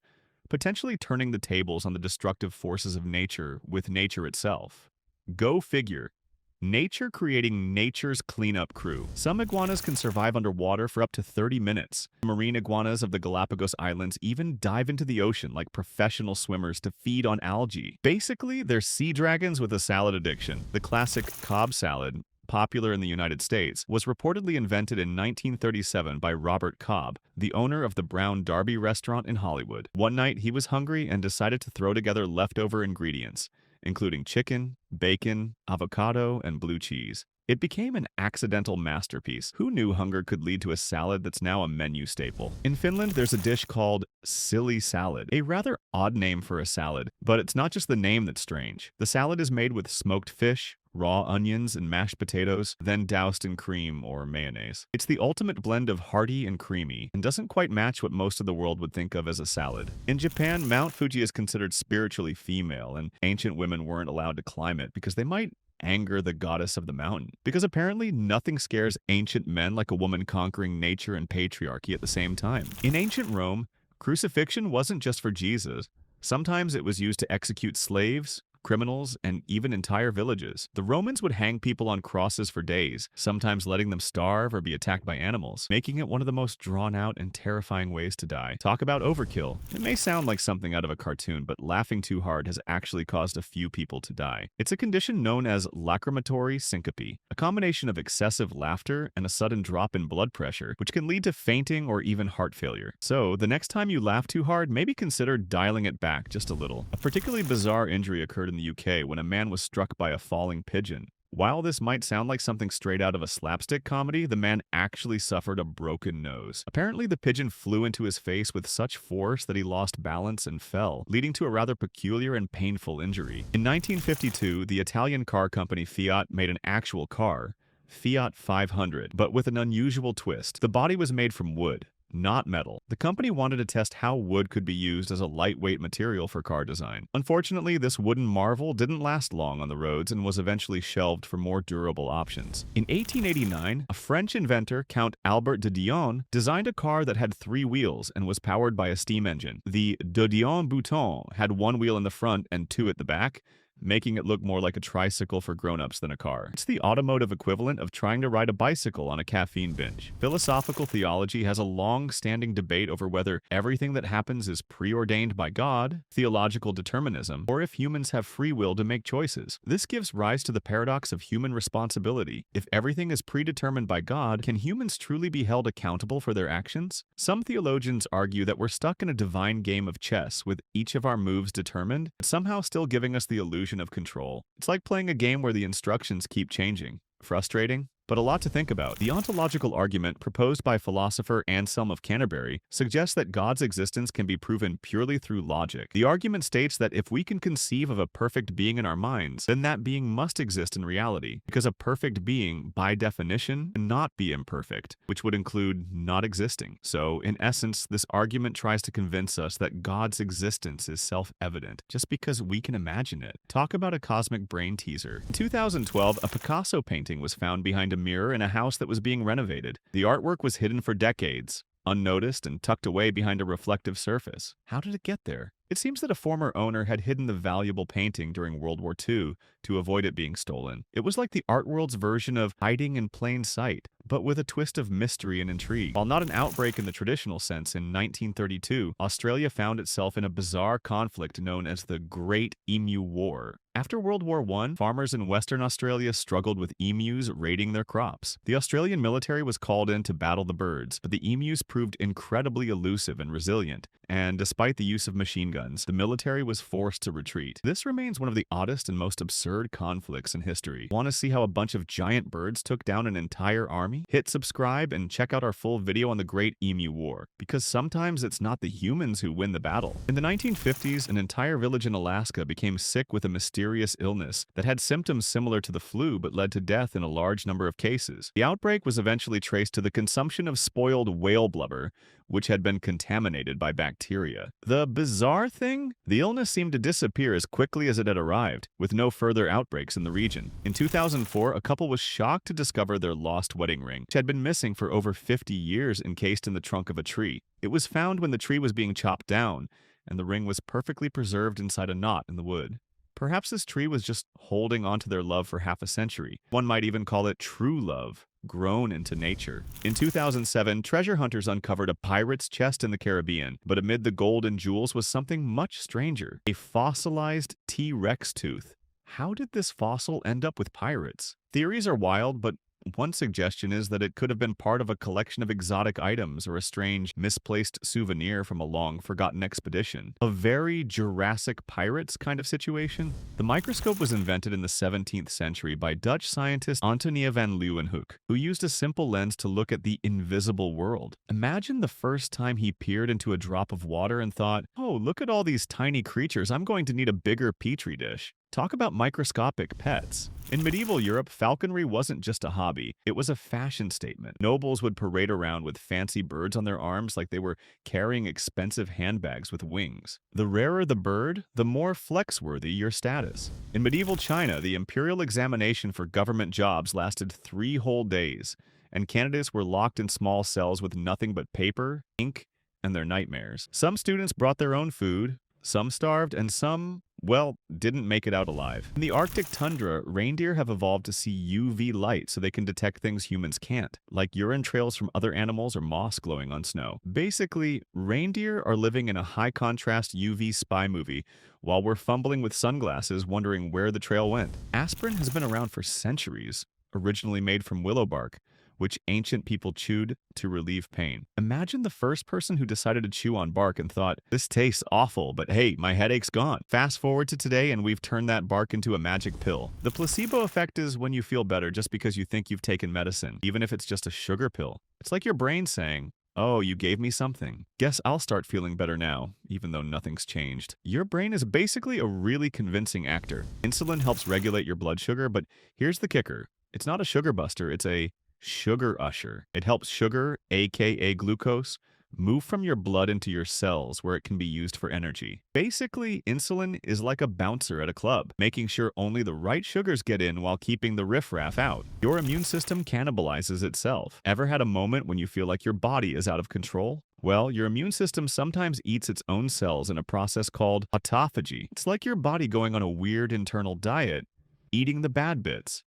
potentially turning the tables on the destructive forces of nature with nature itself. Go figure. Nature creating nature's cleanup crew. Some iguanas can survive underwater for up to 30 minutes. Marine iguanas of the Galapagos Islands even dive into the ocean like professional swimmers to feed on algae. Basically, they're sea dragons with a salad addiction. The classic Cobb salad, popular in the United States, was reportedly invented in 1937 by Robert Cobb, the owner of the Brown Derby restaurant in Hollywood. One night, he was hungry and decided to throw together leftover ingredients, including chicken, bacon, avocado, and blue cheese. It became an accidental masterpiece. Who knew hunger could lead to a salad that's now a menu staple? In Finland, there's a dish called silly salad, a rather odd name for a salad, but it's not just the name that's strange. The salad is made with smoked fish, raw onions, and mashed potatoes, then doused in cream or mayonnaise. It's the ultimate blend of hearty and creamy, and doesn't quite match what most of the world would think of as a salad. In Japan, Mount Fuji is considered spiritually female, and ancient women weren't allowed to climb it because they might anger the goddess of the mountain. Because apparently nothing scares ancient men like a woman conquering nature and patriarchy at the same time. In ancient Rome, crucifixion wasn't just for Jesus. Sometimes it was used to execute slaves, criminals, and even entire villages. The Romans would hang people on crosses for days, sometimes letting them starve or be attacked by animals, making it one of the most drawn-out and terrifying ways to die. Talk about overkill. It may sound like something out of a cartoon, but laughing too hard has actually caused a few people to die. It's a condition known as lacrimatory syncope, a combination of excessive laughter and a sudden drop in blood pressure, which can lead to fainting or even heart failure. So, the next time you laugh too hard, maybe consider dialing it back just a little. A particularly bizarre injury occurred in the UK when a man was struck by a falling pigeon. While this might sound like something straight out of a slapstick comedy, the man actually suffered a broken nose. Apparently, the pigeon flew into his face with such force that he lost balance and fell, leading to a rather peculiar and painful injury. In 1952, the Italian car company Fiat made an actual car, Fiat 500, but with an unusual twist. The body was made from wood, not metal. The company wanted to test how wood could be used as a lightweight material for car design. Unfortunately, this wooden marvel didn't last long on the roads and was eventually shelved for more durable options. In 1889, a French inventor, Count Albert de Dion, designed a car that had 3 wheels and was powered by a steam engine. The de Dion Bouton had 1 wheel in the front and 2 at the back, making it look more like a tricycle for grown-ups than a car. It's the automotive equivalent of trying to ride a bicycle on a caffeine binge. Philosophical theology has a long-standing debate over whether everything that happens is preordained by God, theological determinism, or if humans have free will to make choices. This gives rise to the paradox of human responsibility. If everything is predetermined by God, can humans truly be held accountable for their actions? Some theologians argue that we're stuck in a divine game of chess with each of our moves determined, but somehow still giving us the illusion of control. It's like playing a game where the instructions keep changing. Frustrating, but a lot to think about. The ontological argument proposed by philosopher Anselm of Canterbury suggests that God's existence can be proven purely through logic. The argument states that if we can conceive of a perfect being in our minds, then that being must exist in reality, because a perfect being, by definition, cannot be imperfect, which would include not existing. So, in essence, this argument tries to convince us that God's existence is self-evident, just because we can imagine it. Talk about a cosmic brain teaser. In 2012, a Picasso painting was found behind a mirror in a house that was being renovated. The artwork was hidden for decades, unnoticed and tucked away behind a reflective surface. How did it get there? It seems that a former owner had hidden the valuable painting during World War II to avoid it being stolen. It was like the art world's version of hiding in plain sight, but with a twist of mystery and intrigue. While not an outbreak in the traditional sense, in 1932, Australia found itself in a bizarre conflict known as the Great Emu War. After World War I, farmers in Western Australia struggled with emus raiding their crops. The Australian military was called in to battle the birds, but the emus proved incredibly elusive and resilient, and despite the use of machine guns, the military was forced to retreat. This remains one of the oddest and most absurd conflicts in history. Want to see how a bunch of giant birds took down an entire army? Hit subscribe and check out our full video on the Great Emu War, because sometimes it's not the humans who win the battle. In the 1950s, an entire village in Alaska became sick with a mysterious illness that had symptoms similar to the flu but led to death in a large number of cases. The outbreak was eventually traced to the consumption of spoiled whale blubber, which had been contaminated by bacteria. The bizarre thing? The illness seemed to disappear as quickly as it had arrived, with no further outbreaks in the region. In 2004, a couple was shocked to discover their lost wedding ring, which had been missing for over 50 years encased in the trunk of a tree. It was found when the tree was being chopped down, and the ring was perfectly preserved inside a knot in the wood. Perhaps this tree was just holding onto their love for half a century. One might even call it true love, grown into nature. In 2007, treasure hunters uncovered a pirate's chest in the Caribbean, but amid the gold and jewels was something much stranger: a fossilized T-Rex tooth. How did this fossil end up with pirates? Theories are wild, but one suggestion is that it could have been part of a collection of exotic items or a strange, misplaced souvenir from a long-forgotten expedition. A very Jurassic Pirates kind of situation. The microscope was invented in the 17th century by Dutch scientist Antonia van Leeuwenhoek, who used a simple lens to look at the invisible world. Imagine the first time he peered into a drop of water and thought, "Oh, look at all these tiny creatures, I'm going to need a bigger petri dish." Talk about microscopic pets. In medieval Europe, falconry wasn't just a hobby, it was a fashion statement. Nobles would parade around with fancy birds on their arms like they were carrying expensive handbags with wings. The rarer the bird, the more flex-worthy your status. In medieval China, the imperial examination for government jobs lasted 3 whole days, and candidates were locked in small cells with nothing but paper, ink, and their nightmares. Some students brought their own food, some starved, and some, well, didn't make it out alive. In the Arctic tundra, reindeer have evolved to see UV light so they can detect things humans can't, like urine trails from other animals or moss glowing on snow. Basically, reindeer are living in a high-contrast UV spy movie while we're fumbling with sunglasses wondering where the trail went. Aspirin has been around for centuries, originally made from willow bark, which ancient people chewed to relieve pain. Imagine the first person who decided to chew on bark and thought, "This tastes awful, but hey, my headache's gone." Fast forward to today and we've turned that bark into a magic pill. The placebo effect is when you feel better just because you think you've taken medicine, even if it's just a sugar pill. It's like your brain saying, "Oh, you gave me something. Guess I'll start feeling better now, even though nothing's changed." Your brain is basically a really convincing actor. Insulin helps regulate your blood sugar, but here's the kicker. It's not a sugar buster, it's a sugar usher. It helps sugar, aka glucose, move from your blood into your cells where it can be used for energy. Basically, insulin is like a bouncer at a club, making sure only the right sugars get in while keeping the riffraff out. Your immune system cannibalizes itself. Ever had a moment when you feel like your body is out of control? Well, your immune system sometimes eats its own cells in a process called autophagy. It's like your body going on a weird internal diet, eating the bad bits.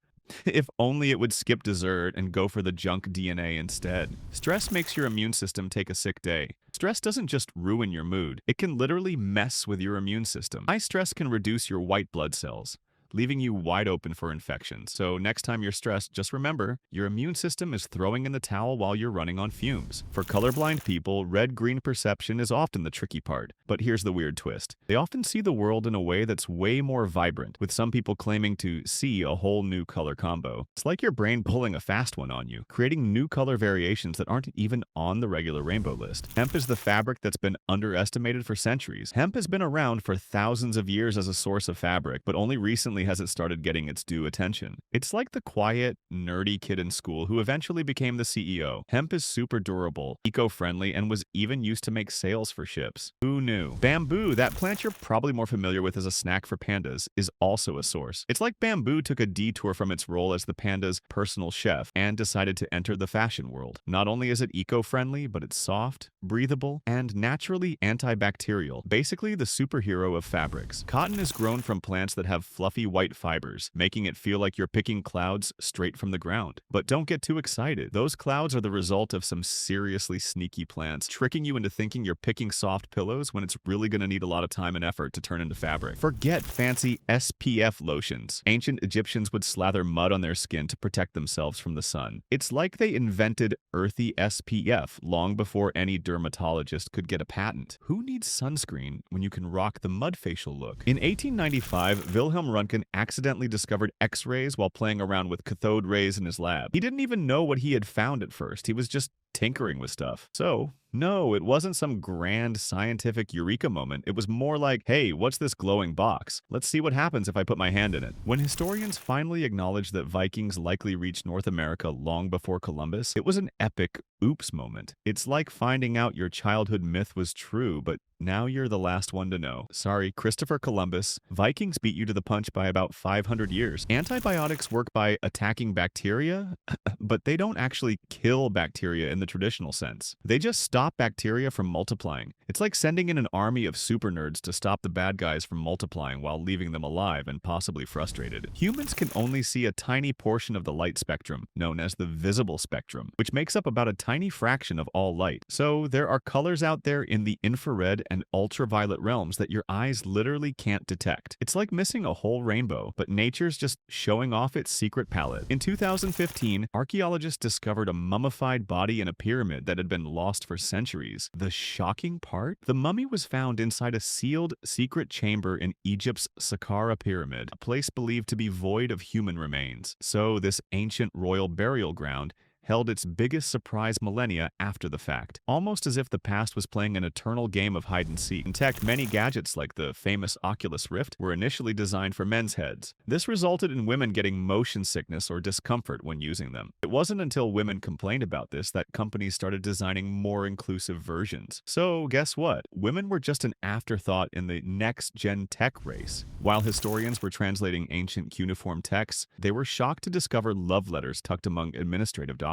If only it would skip dessert and go for the junk DNA instead. Stress makes your immune system take a sick day. Stress doesn't just ruin your mood, it can literally mess with your immune system. High stress can reduce your white blood cells, leaving you wide open for infections. So next time you're stressed, just remember, your immune system is throwing in the towel while you're running on fumes. For colorblind people, red-green perception is often the tricky part. But here's the weird twist. They often see the world in a way that's way more vibrant, with some people claiming to see a whole new color combo. It's like your brain pulling a fast one on you, creating new color variations that aren't even on the regular rainbow list. Hemp is the fabric that's been underestimated for centuries. Hemp has been around for thousands of years as a source of fabric, but only recently has it started getting its due attention. It's like the quiet, nerdy kid in school who eventually became the CEO. Hemp is super durable, eco-friendly, and was even used to make sails for ships. Who knew? Bamboo, that plant you're probably more familiar with as a snack for pandas, is also a source. It's like bamboo took a detour from its role as the panda's personal chef and decided to enter the fashion world. Not only is it eco-friendly, but it's soft, breathable, and naturally antibacterial. Basically the superhero of fabrics. Cotton is grown from plants that have fluffy white fibers, making it feel like you're picking clouds straight from the ground. But don't get too excited. Those clouds are the result of some seriously sneaky plants, tricking you into thinking you're picking soft pillows when it's really going to need a lot of time and effort to turn into fabric. Forget fancy SPF lotions. Ancient Egyptians would slather mud on their skin to protect themselves from the sun. It's like they invented earthy SPF long before any dermatologist could get a patent. Who needs sunscreen when you can rock the mud facial look? In 1895, Wilhelm Röntgen accidentally discovered X-rays while playing around with cathode rays in his lab. He didn't even know what he had found at first. He was just tinkering with stuff. So, no, it wasn't some grand scientific eureka moment. It was more like, hey, what's this glowing box? Let's see what happens if I put my hand in it. When historians finally acknowledged that Vikings likely reached North America long before Columbus, it was an epic oops moment. It's like finding out your childhood myth was true, but now you're the last one to know. Sorry, Christopher Columbus. Vikings beat you to the punch by about 500 years. Antibiotics work by attacking bacteria, but they don't actually kill bacteria in the traditional sense. They just stop bacteria from multiplying. It's like sending in an army of super nerds to stop the bad guys from multiplying while leaving them alive and possibly frustrated. Humans can only see a tiny portion of the light spectrum, known as the visible spectrum, which makes up about a tiny fraction of all light. So there are colors out there in the infrared and ultraviolet realms that your eyes literally can't detect. It's like missing a whole rainbow, but nature's just showing off its secret palette. In 2015, archaeologists discovered a mummified body in a pyramid that had been lost for centuries. The shocking part? The mummy was found inside a sealed, secret chamber in Egypt's Saqqara pyramid, a place believed to be void of human remains. So this ancient royal burial ground held its biggest surprise millennia after the fact, almost as if the past was playing an eternal game of hide-and-seek. In tech, many gadgets like the famous Oculus Rift were initially designed for men's heads. This resulted in women getting motion sickness or discomfort when using them. It wasn't until women complained about this that companies started designing more inclusive versions. So guess what? Women were just an afterthought in the next-gen tech race. While historians were translating ancient cuneiform texts, they were shocked to discover love letters tucked among administrative documents.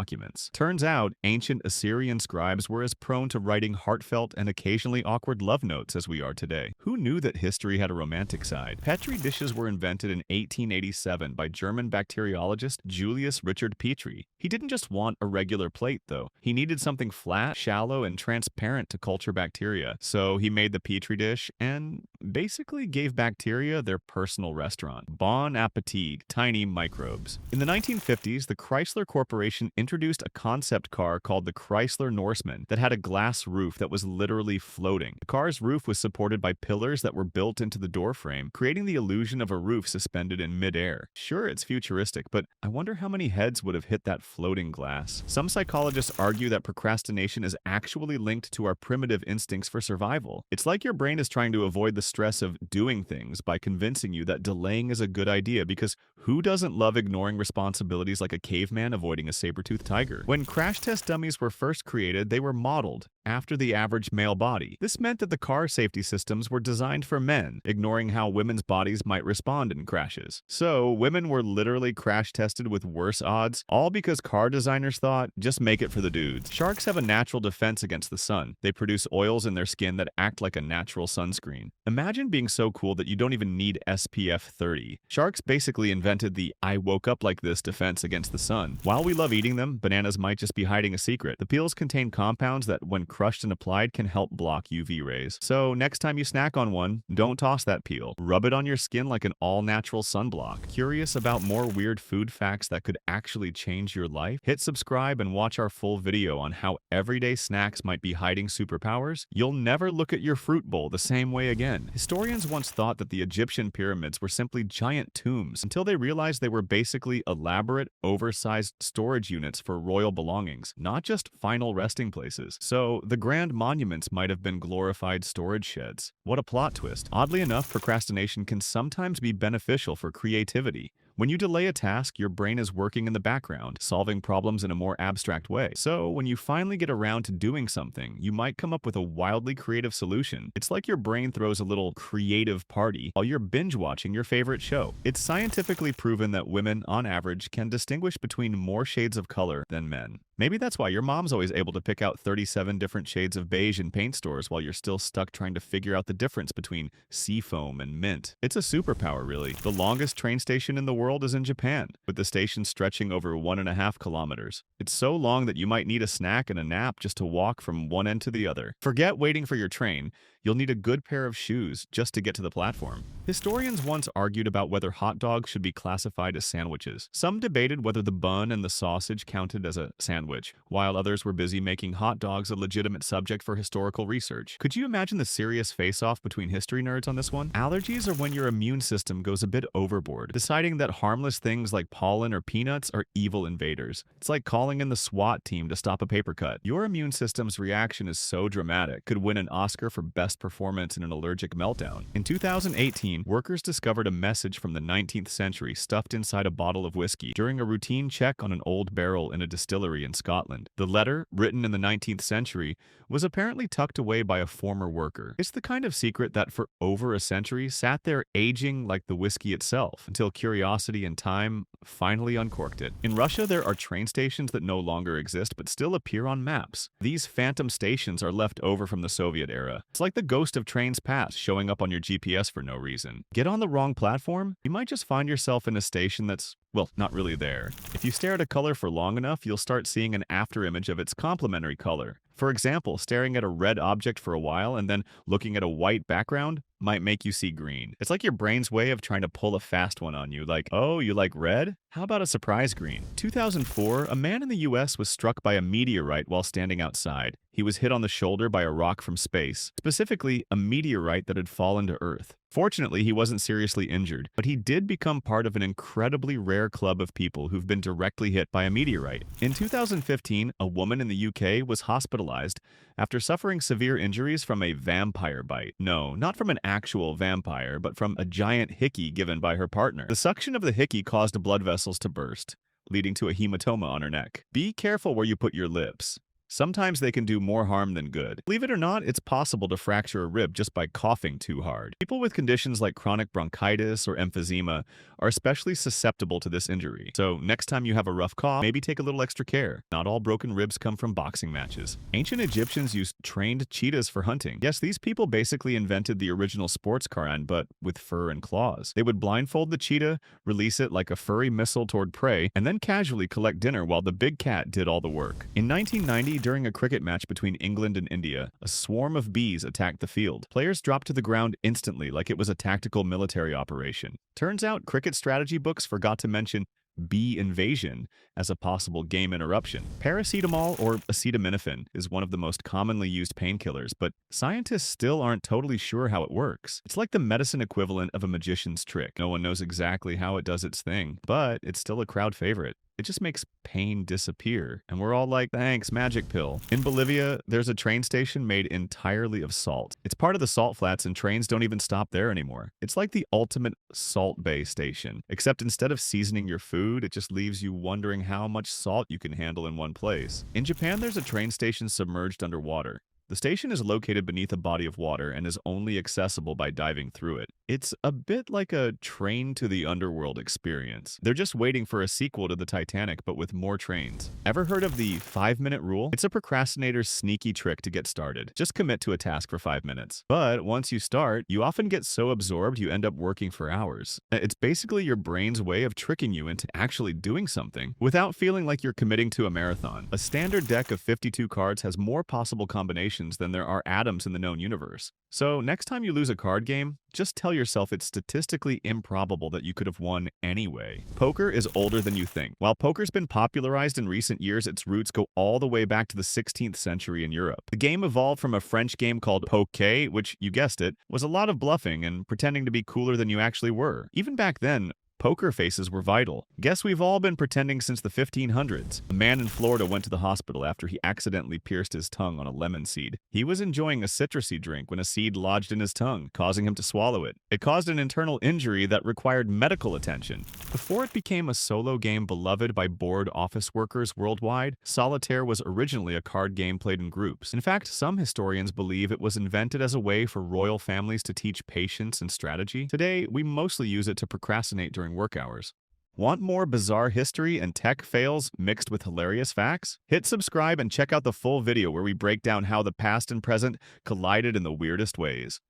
Turns out, ancient Assyrian scribes were as prone to writing heartfelt and occasionally awkward love notes as we are today. Who knew that history had a romantic side? Petri dishes were invented in 1887 by German bacteriologist Julius Richard Petri. He didn't just want a regular plate, though. He needed something flat, shallow, and transparent to culture bacteria. So he made the Petri dish and basically gave bacteria their personal restaurant. Bon appetit, tiny microbes. In the 1950s, the Chrysler Corporation introduced a concept car called the Chrysler Norseman that had a glass roof that was literally floating. The car's roof was supported by pillars that were built into the door frame, creating the illusion of a roof suspended in midair. Sure, it's futuristic, but I wonder how many heads would have hit that floating glass. Some psychologists argue that procrastination is actually linked to our primitive instincts for survival. It's like your brain is trying to avoid the stress of doing things by convincing you that delaying is a good idea, because who doesn't love ignoring responsibilities like a caveman avoiding a saber-toothed tiger? When crash test dummies were first created, they were modeled after the average male body. This meant that the car safety systems were designed for men, ignoring how women's bodies might respond in crashes. So, women were literally crash tested with worse odds, all because car designers thought, just make it for the dudes. Sharks have a natural defense against the sun. They produce oils in their skin that act like a natural sunscreen. Imagine being so cool that you don't even need SPF 30. Sharks basically invented the "I woke up like this" defense against the sun. While we love eating them, bananas might just be hiding a secret. The peels contain compounds that, when crushed and applied, can help block UV rays. So next time you snack on one, don't toss that peel. Rub it on your skin like an all-natural sunblock. Curious about more weird food facts that could actually change your life? Hit subscribe and watch our full video on how everyday snacks might be hiding superpowers. You'll never look at your fruit bowl the same way again. Historians once thought that the Egyptian pyramids were simply giant tombs until they realized they were basically elaborate, oversized storage units for royal belongings, not just final resting places. So the grand monuments might have been glorified storage sheds. What a plot twist. Oddly enough, procrastination can sometimes be beneficial for creativity. When you delay a task, your brain is working in the background, solving problems in a more abstract way. So when you finally get around to doing something, you might come up with a wildly creative solution. It's like your brain throws a little creative party while you're binge-watching your favorite show. It's scientifically proven that women, on average, can distinguish between more shades of color than men. Maybe that's why your mom's always able to pick out 37 different shades of beige in paint stores while you're still stuck trying to figure out the difference between seafoam and mint. It's a superpower, really. The longest train station in the world is in Japan, with the station stretching over 1.5 kilometers. It's so long that you might need a snack and a nap just to walk from one end to the other. Forget waiting for your train. You'll need a good pair of shoes just to get to the platform. Historians once argued about whether hot dogs should be classified as sandwiches. Some debated whether the bun and the sausage counted as a sandwich, while others were busy making hot dogs a legitimate subject for historical research. Could you imagine the serious face-off between history nerds on this one? Allergies are when your immune system goes a bit overboard, deciding that harmless things like pollen or peanuts are evil invaders. It's like calling in the SWAT team to stop a paper cut. Your immune system's reaction is so dramatic, could win an Oscar for best performance in an allergic meltdown. In 2018, workers discovered a message from the 19th century stuffed inside a bottle of whiskey during a routine check on an old barrel in a distillery in Scotland. The letter, written in the 19th century, was apparently tucked away by a former worker. It's the kind of secret that for over a century sat there aging like the whiskey itself, until Curiosity and Time finally uncorked it. In Russia, there are train stations that no longer exist but still appear on maps. These phantom stations are left over from the Soviet era. It's like the ghost of trains past showing up on your GPS for no reason. Get on the wrong platform? You might just find yourself in a station that's, well, not really there. If you stare at a color for long enough, you'll start seeing an afterimage of its complementary color. For example, staring at a red object for a while and then looking at a white background might make you see green. It's like your brain's way of trying to pull a fast one on you, like, oh, you like red? How about a surprise green? 2004, a man in the US was struck by a meteorite while standing outside. He was hit on the shoulder by a rock from space, specifically a meteorite that had fallen to Earth. Fortunately, he wasn't seriously injured, but he did become part of an incredibly rare club of people who've been directly hit by a meteorite. In 2015, a woman in the UK was hospitalized after suffering severe injuries from a vampire bite. No, not from an actual vampire, but from a giant hickey given by her partner. The suction of the hickey caused blood vessels to burst, leading to a hematoma on her neck. Be careful where you put your lips. Sometimes they can do more harm than good. Believe it or not, it's possible to fracture a rib just by coughing too hard. People with conditions like chronic bronchitis or emphysema are especially susceptible to this injury. So next time you have a rough cough, maybe take a little extra care. Not all broken ribs come from boxing matches. Ancient Egyptians used trained cheetahs for hunting. Yes, these people basically invented the original sports car but with fur and claws. They would blindfold the cheetah, release it like a furry missile toward prey, and then casually collect dinner while the big cat did all the work. In 1990, during a cricket match between England and India, a swarm of bees attacked the field. Players dropped to the ground instantly like it was a tactical military operation. Turns out cricket strategy books forgot to mention bee invasion as a possible game interruption. Paracetamol, or acetaminophen, is one of the most commonly used painkillers, but scientists still aren't totally sure how it works. It's like the medicine equivalent of a magician's trick. No one knows exactly how it does its thing, but it's still a crowd favorite. It just makes pain disappear. And we're all like, thanks, magic pill. In Bolivia, there's a train station made entirely of salt. It's part of the salt flats, and trains don't even stop there anymore. It's like the ultimate salt bay station, except instead of seasoning your food, it just leaves you wondering how much salt you can handle in one place. In Japan, there's a train station submerged underwater. The station is located beneath a body of water and is only accessible by diving through it. It's a bit like a train to the underworld experience. They're just waiting for a sequel to the Titanic, but with more trains. Ever heard of the 5-minute rule? It's a procrastinator's sneaky trick to get started. Just commit to a task for 5 minutes. But once you start, you often get so absorbed you end up working for hours. It's basically your brain's way of tricking you into actually doing something without feeling like you're committing to a marathon. A standard deck of 52 cards has more possible combinations than there are atoms in the known universe. So next time you lose a card game, just tell yourself it's statistically improbable that you could have won anyway. Poker is older than you think. While poker's been popularized in recent years, its roots go all the way back to the 16th century in Europe. The game evolved from a French game called poker, which, you guessed it, was a lot of bluffing and pretending to be cooler than you actually were. Even back then, poker faces were vital. Guess we've all been pretending since the 1500s. A man in Florida went to the hospital after he accidentally pierced his tongue on a lemon seed. He was enjoying a citrusy drink when a seed lodged in his tongue, causing him to swallow it. It caused an internal injury that required medical attention. Before it became a solo game beloved by bored office workers worldwide, solitaire was originally a card game played in groups. In fact, some historians believe it was invented as a way for royal families to teach patience and strategy. Today, we mostly use it to procrastinate during work hours. Want more bizarre history and tech fails mixed with hilarious facts? Hit subscribe and check out the full video where we break down how the past and present collided in the weirdest ways.